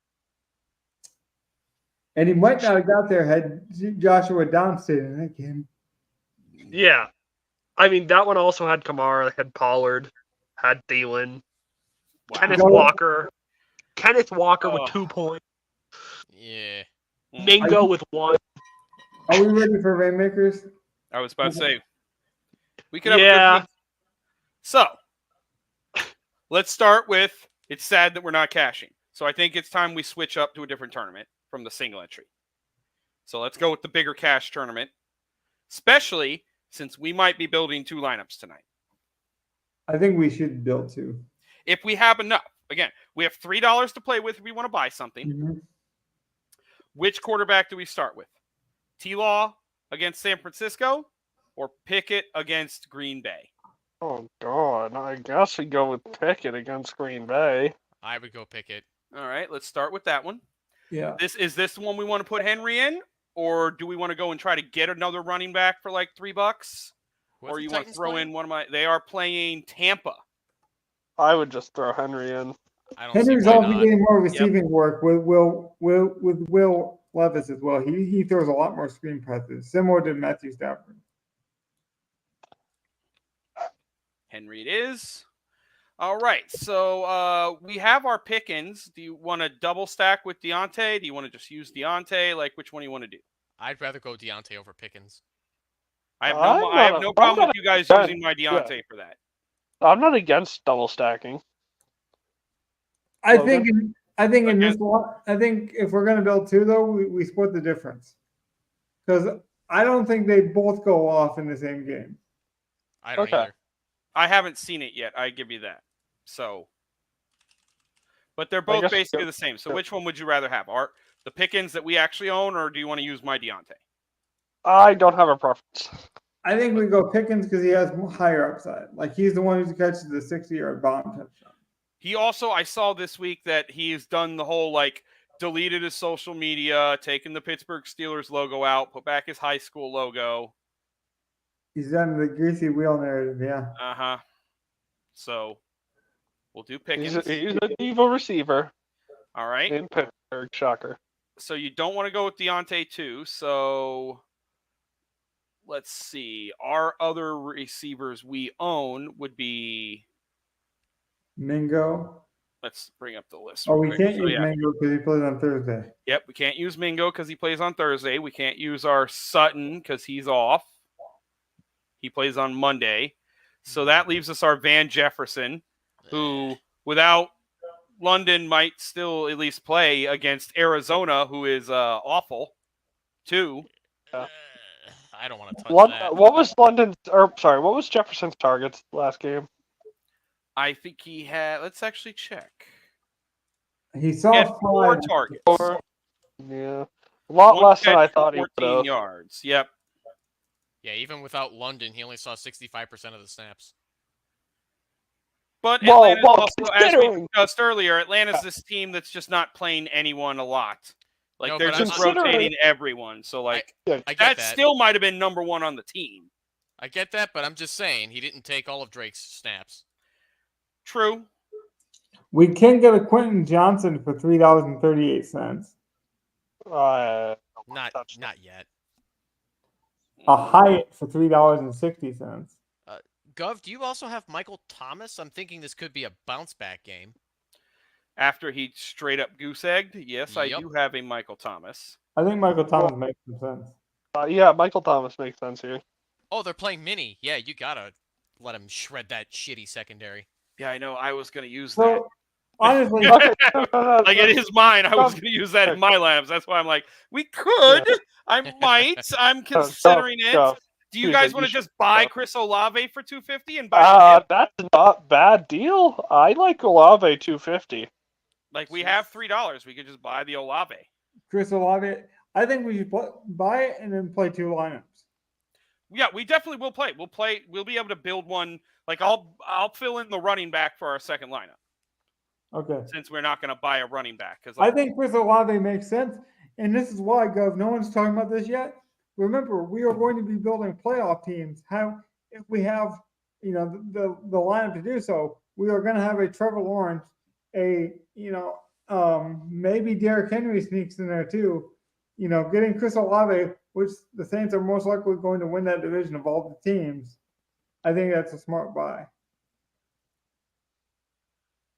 And he might not have got there had Joshua Down stayed in that game. Yeah. I mean, that one also had Kamara, had Pollard, had Thielen, Kenneth Walker with 2 points. Yeah. Mingo with 1. Are we ready for Rainmakers? I was about to say, we could have a good week. So, let's start with, it's sad that we're not cashing. So I think it's time we switch up to a different tournament from the single entry. So let's go with the bigger cash tournament, especially since we might be building 2 lineups tonight. I think we should build 2. If we have enough. Again, we have $3 to play with if we want to buy something. Mm-hmm. Which quarterback do we start with? T-Law against San Francisco or Pickett against Green Bay? Oh, God. I guess we go with Pickett against Green Bay. I would go Pickett. All right, let's start with that one. Yeah. Is this the one we want to put Henry in? Or do we want to go and try to get another running back for $3? Or you want to throw in one of my... They are playing Tampa. I would just throw Henry in. Henry's also getting more receiving work with Will Levis as well. He throws a lot more screen passes, similar to Matthew Stafford. Henry it is. All right, so we have our pick-ins. Do you want to double stack with Deontay? Do you want to just use Deontay? Like, which one do you want to do? I'd rather go Deontay over Pickens. I have I'm no not- problem I'm with you guys not- using my Deontay for that. I'm not against double stacking. I Logan? think in this one, I think if we're gonna build two though, we split the difference. Because I don't think they both go off in the same game. I don't Okay. either. I haven't seen it yet. I give you that. So, but they're I both guess- basically the same. So, which one would you rather have? Are the pick-ins that we actually own, or do you want to use my Deontay? I don't have a preference. I think we go Pickens because he has higher upside. Like he's the one who catches the 60-yard bomb touchdown. He also, I saw this week that he's done the whole like deleted his social media, taken the Pittsburgh Steelers logo out, put back his high school logo. He's done the greasy wheel narrative, yeah. Uh-huh. So we'll do Pickens. He's a diva receiver All right. in Pittsburgh. Shocker. So you don't want to go with Deontay too. So let's see. Our other receivers we own would be. Mingo. Let's bring up the list. Oh, real we quick. can't So, use yeah. Mingo because he plays on Thursday. Yep, we can't use Mingo because he plays on Thursday. We can't use our Sutton because he's off. He plays on Monday. So that leaves us our Van Jefferson, who, without London, might still at least play against Arizona, who is awful, too. I don't want to touch that. What was London's? Or sorry, what was Jefferson's targets last game? I think he had. Let's actually check. He He saw had 4 five. targets. Yeah, a lot One less than I catch, thought he 14 would have. yards. Yep. Yeah, even without London, he only saw 65% of the snaps. But Well, Atlanta's well, also, as we considering- discussed earlier, Atlanta's this team that's just not playing anyone a lot. Like No, they're but just I'm- rotating everyone. So like I get that that. still might have been number 1 on the team. I get that, but I'm just saying he didn't take all of Drake's snaps. True. We can get a Quentin Johnson for $3.38. Not touch not yet. A Hyatt for $3.60. Gov, do you also have Michael Thomas? I'm thinking this could be a bounce back game. After he straight up goose egged, yes, I Yep. do have a Michael Thomas. I think Michael Thomas makes some sense. Yeah, Michael Thomas makes sense here. Oh, they're playing mini. Yeah, you gotta let him shred that shitty secondary. Yeah, I know. I was gonna use So honestly, Okay, that. Like it is mine. I was gonna use that in my labs. That's why I'm like, we could. I might. I'm considering it. Do you Dude, guys you want to should just buy go. Chris Olave for $250 and buy him? That's not bad deal. I like Olave 250. Like we have $3. We could just buy the Olave. Chris Olave, I think we should buy it and then play 2 lineups. Yeah, we definitely will play. We'll play. We'll be able to build one. Like I'll fill in the running back for our second lineup Okay. since we're not going to buy a running back. Because I think Chris Olave makes sense. And this is why, Gov, no one's talking about this yet. Remember, we are going to be building playoff teams. How if we have, the lineup to do so, we are going to have a Trevor Lawrence, maybe Derrick Henry sneaks in there too. Getting Chris Olave, which the Saints are most likely going to win that division of all the teams. I think that's a smart buy.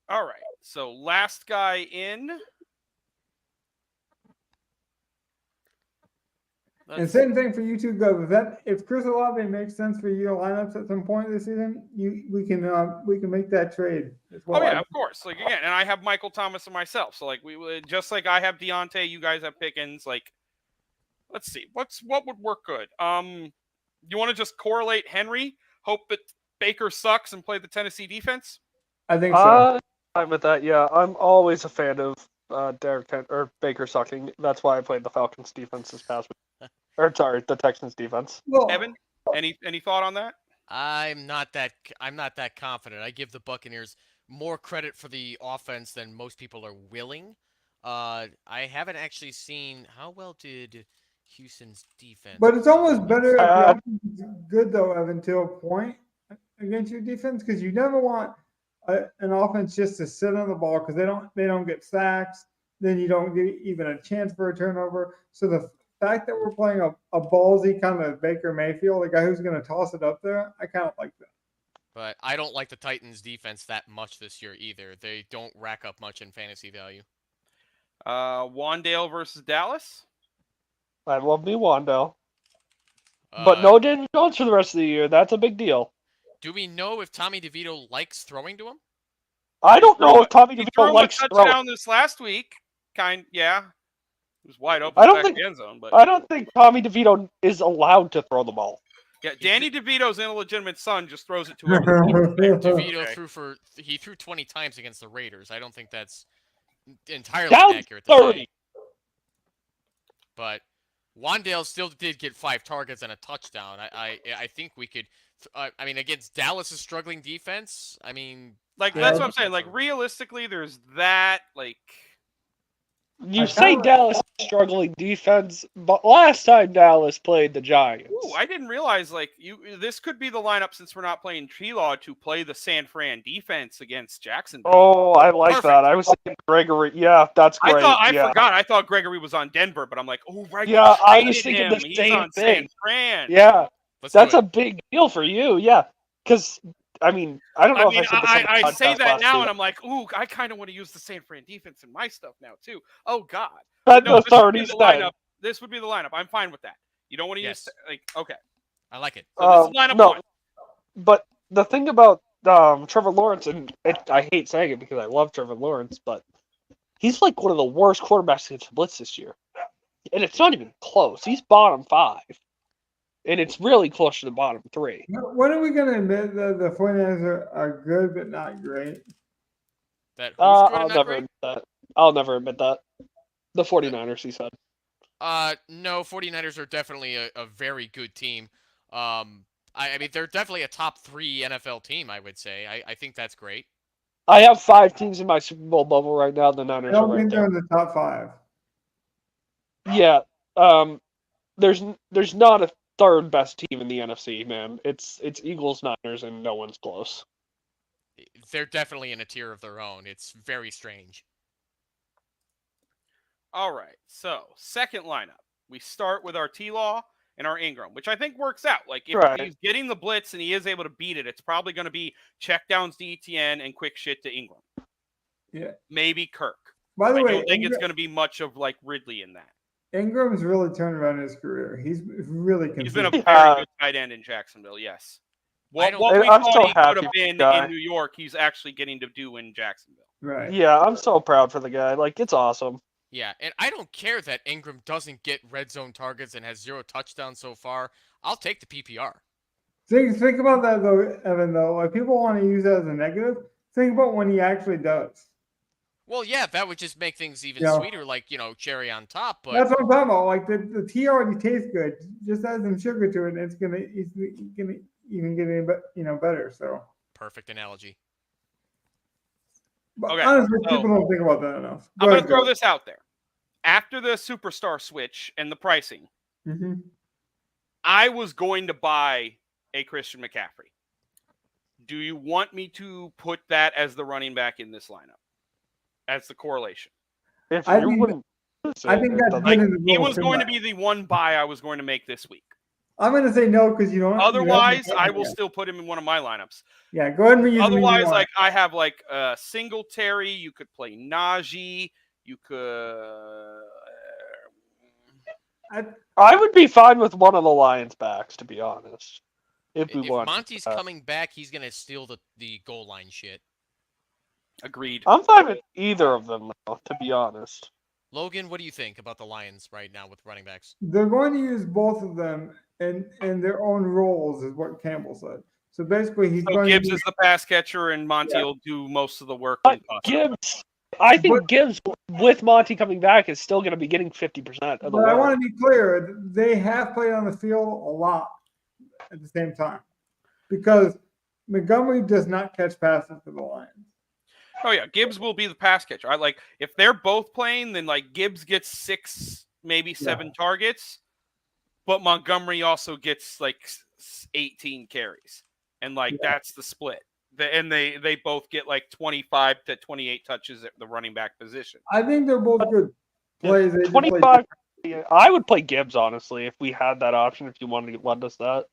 all right. So last guy in. And same thing for you too, Gov. If Chris Olave makes sense for your lineups at some point this season, we can make that trade as well. Oh yeah, of course. Like again, and I have Michael Thomas and myself. So like we would just like I have Deontay, you guys have Pickens. Like, let's see, what would work good. You want to just correlate Henry? Hope that Baker sucks and play the Tennessee defense. I think so. I'm with that. Yeah, I'm always a fan of Baker sucking. That's why I played the Falcons defense this past week. The Texans defense. Well, Evan, any thought on that? I'm not that confident. I give the Buccaneers more credit for the offense than most people are willing. I haven't actually seen how well did Houston's defense. but it's almost better if the Uh, offense is good though, Evan, to a point against your defense, because you never want an offense just to sit on the ball because they don't get sacks. Then you don't get even a chance for a turnover. So the fact that we're playing a ballsy kind of Baker Mayfield, the guy who's going to toss it up there, I kind of like that. But I don't like the Titans' defense that much this year either. They don't rack up much in fantasy value. Wandale versus Dallas. I love me Wando. But no Daniel Jones for the rest of the year. That's a big deal. Do we know if Tommy DeVito likes throwing to him? I don't know if Tommy He threw DeVito him likes a throwing. touchdown this last week. Yeah. It was wide open I don't back think- in the end zone, but I don't think Tommy DeVito is allowed to throw the ball. yeah, Danny DeVito's illegitimate son just throws it to him. DeVito threw 20 times against the Raiders. I don't think that's entirely Down accurate to 30. say. But Wandale still did get 5 targets and a touchdown. I think we could. I mean, against Dallas' struggling defense. I mean, Like Yeah. that's what I'm saying. Like realistically, there's that. Like You say Dallas is struggling defense, but last time Dallas played the Giants. ooh, I didn't realize like this could be the lineup since we're not playing T-Law to play the San Fran defense against Jacksonville. Oh, I like Perfect. that. I was thinking Gregory. Yeah, that's great. I forgot. I thought Gregory was on Denver, but I'm like, oh right. Yeah, we I was traded thinking him. the He's same on thing. San Fran. Yeah, let's that's do a it. big deal for you. Yeah, because I mean, I don't know if I said this on the say podcast that last now, week. and I'm like, ooh, I kind of want to use the San Fran defense in my stuff now too. Oh God, That no, was this would already be the said. lineup. This would be the lineup. I'm fine with that. You don't want to Yes. use like okay. I like it. So this is lineup no, one. but the thing about Trevor Lawrence, and I hate saying it because I love Trevor Lawrence, but he's like one of the worst quarterbacks against blitz this year, and it's not even close. He's bottom 5, and it's really close to the bottom 3. When are we going to admit that the 49ers are good but not great? That who's good I'll and not never great? admit that. I'll never admit that. The 49ers, he said. No, 49ers are definitely a very good team. I mean, they're definitely a top 3 NFL team, I would say. I think that's great. I have 5 teams in my Super Bowl bubble right now. The I Niners are don't right think they're there. in the top 5. Yeah. There's not a third best team in the NFC, man. It's Eagles, Niners, and no one's close. They're definitely in a tier of their own. It's very strange. All right. So second lineup, we start with our T-Law and our Ingram, which I think works out. Like if Right. he's getting the blitz and he is able to beat it, it's probably going to be check downs to ETN and quick shit to Ingram. Yeah. Maybe Kirk. By the I way, don't think it's going to be much of like Ridley in that. Ingram's really turned around his career. He's really He's been a consistent. very good tight end in Jacksonville. Yes. What we I'm thought so he could happy have for been the guy. in New York, he's actually getting to do in Jacksonville. Right. Yeah, I'm so proud for the guy. Like, it's awesome. Yeah, and I don't care that Ingram doesn't get red zone targets and has 0 touchdowns so far. I'll take the PPR. Think about that though, Evan. Though, like people want to use that as a negative. Think about when he actually does. Well, yeah, that would just make things even Yeah. sweeter, like, cherry on top. But That's what I'm talking about. Like the tea already tastes good. Just add some sugar to it, and it's gonna even get any better. So, perfect analogy. but Okay, honestly, so- people don't think about that enough. I'm going to throw this out there. After the superstar switch and the pricing, Mm-hmm. I was going to buy a Christian McCaffrey. Do you want me to put that as the running back in this lineup? As the correlation? If I you think- wouldn't I think that's Like, getting the he rules was too going to much. be the one buy I was going to make this week. I'm going to say no because you don't. Otherwise, you I don't- will still put him in one of my lineups. Yeah, go ahead and use him when you Otherwise, want. like I have like Singletary. You could play Najee. You could. I would be fine with one of the Lions backs, to be honest. If we If want. Monty's coming back, he's going to steal the goal line shit. Agreed. I'm fine with either of them, though, to be honest. Logan, what do you think about the Lions right now with running backs? They're going to use both of them in their own roles, is what Campbell said. So basically, he's So going Gibbs to is the pass catcher, and Monty Yeah. will do most of the work. But when possible. Gibbs, I think Gibbs, with Monty coming back, is still going to be getting 50% of the But I work. want to be clear, they have played on the field a lot at the same time because Montgomery does not catch passes for the Lions. Oh yeah, Gibbs will be the pass catcher. I like if they're both playing, then like Gibbs gets 6, maybe 7 targets, but Montgomery also gets like 18 carries, and like that's the split. And they both get like 25 to 28 touches at the running back position. I think they're both good plays. They just play 25. I would play Gibbs, honestly, if we had that option, if you wanted to let us that.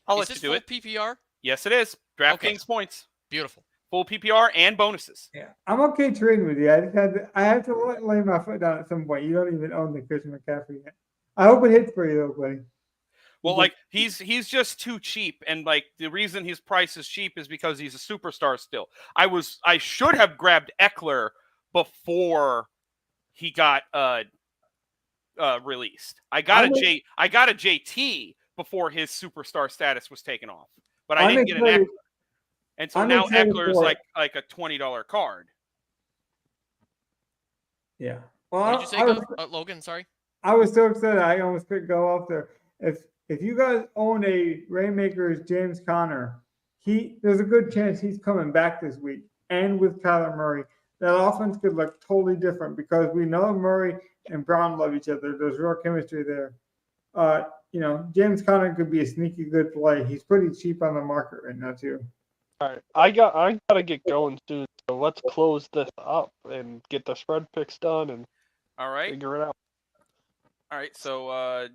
I'll Is let you this do full it. PPR? Yes, it is. DraftKings points. Beautiful. Full PPR and bonuses. Yeah, I'm okay trading with you. I have to lay my foot down at some point. You don't even own the Christian McCaffrey yet. I hope it hits for you though, buddy. Well, like he's just too cheap, and like the reason his price is cheap is because he's a superstar still. I should have grabbed Eckler before he got released. I got a JT before his superstar status was taken off, but I didn't get an Eckler. And so now Eckler is like a $20 card. Yeah. What did you say, Logan? Sorry. I was so excited. I almost couldn't go off there. If you guys own a Rainmakers James Conner, there's a good chance he's coming back this week. And with Kyler Murray, that offense could look totally different because we know Murray and Brown love each other. There's real chemistry there. James Conner could be a sneaky good play. He's pretty cheap on the market right now too. All right, I gotta get going soon. So let's close this up and get the spread picks done and all right, figure it out. All right, so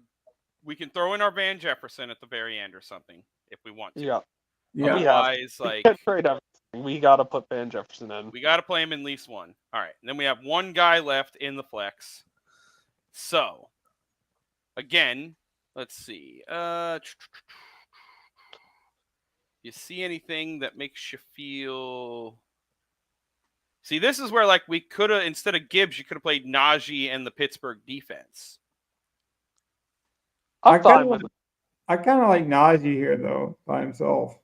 we can throw in our Van Jefferson at the very end or something if we want to. Yeah. Otherwise, we can't trade everything. We gotta put Van Jefferson in. We gotta play him in at least one. All right, and then we have one guy left in the flex. So, again, let's see. You see anything that makes you feel? See, this is where like we could have instead of Gibbs, you could have played Najee and the Pittsburgh defense. I kind of like Najee here though by himself.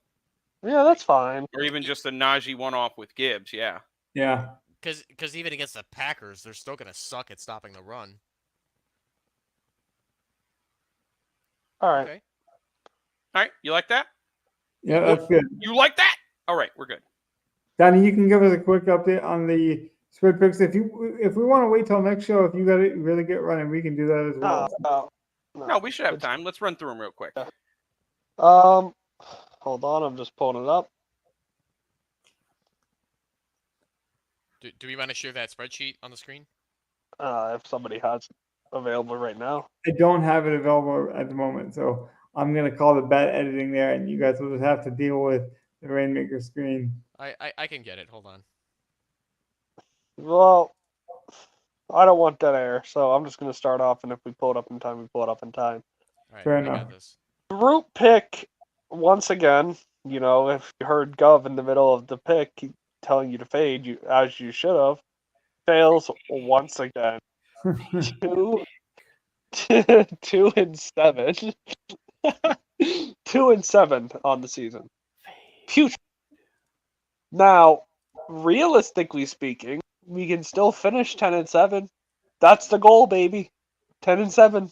Yeah, that's fine. Or even just a Najee one-off with Gibbs. Yeah. Yeah. Because even against the Packers, they're still going to suck at stopping the run. All right. Okay. All right. You like that? Yeah, that's good. You like that? All right, we're good. Danny, you can give us a quick update on the spread picks. If we want to wait till next show, if you got to really get running, we can do that as well. No, we should have time. Let's run through them real quick. Hold on, I'm just pulling it up. Do we want to share that spreadsheet on the screen? If somebody has it available right now. I don't have it available at the moment, so I'm gonna call the bad editing there, and you guys will just have to deal with the Rainmaker screen. I can get it. Hold on. Well, I don't want dead air, so I'm just gonna start off, and if we pull it up in time, we pull it up in time. All right, Fair I enough. got this. Group pick once again. You know, if you heard Gov in the middle of the pick telling you to fade, as you should have, fails once again. 2 and 7. 2 and 7 on the season. Putrid. Now, realistically speaking, we can still finish 10 and 7. That's the goal, baby. 10 and 7.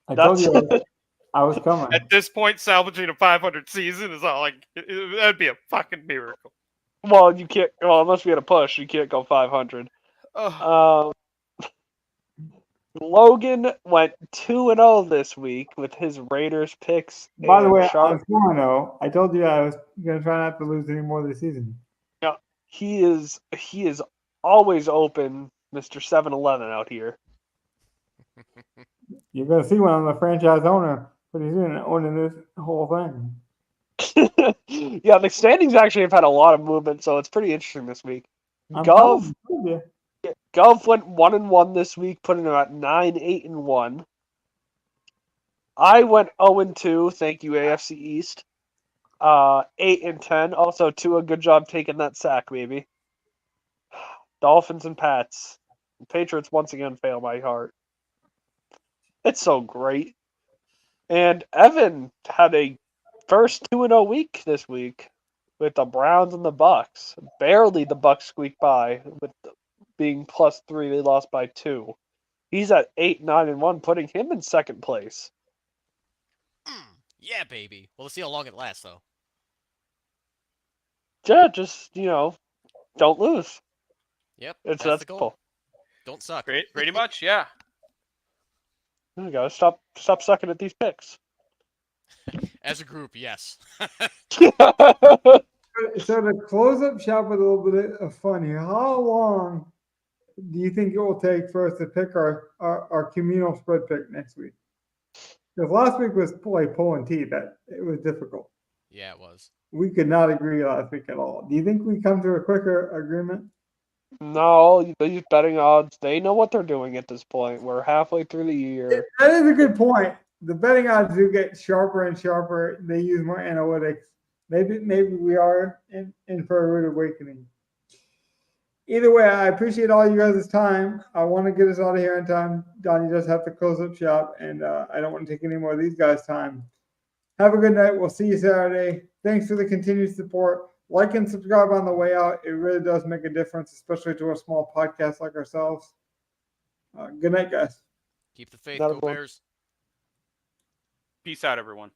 I told you I was coming. At this point, salvaging a 500 season is all like that'd be a fucking miracle. Well, you can't. Well, unless we had a push, you can't go 500. Logan went 2-0 this week with his Raiders picks. By the way, I was 4-0. I told you I was going to try not to lose any more this season. Yeah, he is always open, Mr. 7-Eleven out here. You're going to see when I'm the franchise owner pretty soon owning this whole thing. Yeah, the standings actually have had a lot of movement, so it's pretty interesting this week. Gov went 1-1 this week, putting him at 9-8-1. I went 0-2. Thank you, AFC East. 8-10. Also, Tua, good job taking that sack, baby. Dolphins and Pats. Patriots once again fail my heart. It's so great. And Evan had a first 2-0 week this week with the Browns and the Bucks. Barely the Bucks squeaked by with being +3. They lost by 2. He's at 8-9-1, putting him in second place. Yeah, baby. Well, let's see how long it lasts, though. Yeah, just, don't lose. Yep. That's the goal. cool. Don't suck. Pretty much, yeah. You gotta stop sucking at these picks. As a group, yes. So to close up shop with a little bit of fun here, how long do you think it will take for us to pick our communal spread pick next week? Because last week was like pulling teeth. That it was difficult. Yeah, it was. We could not agree last week at all. Do you think we come to a quicker agreement? No, these betting odds, they know what they're doing at this point. We're halfway through the year. That is a good point. The betting odds do get sharper and sharper. They use more analytics. Maybe we are in for a rude awakening. Either way, I appreciate all you guys' time. I want to get us out of here in time. Donnie does have to close up shop, and I don't want to take any more of these guys' time. Have a good night. We'll see you Saturday. Thanks for the continued support. Like and subscribe on the way out. It really does make a difference, especially to a small podcast like ourselves. Good night, guys. Keep the faith, Not go everyone. Bears. Peace out, everyone.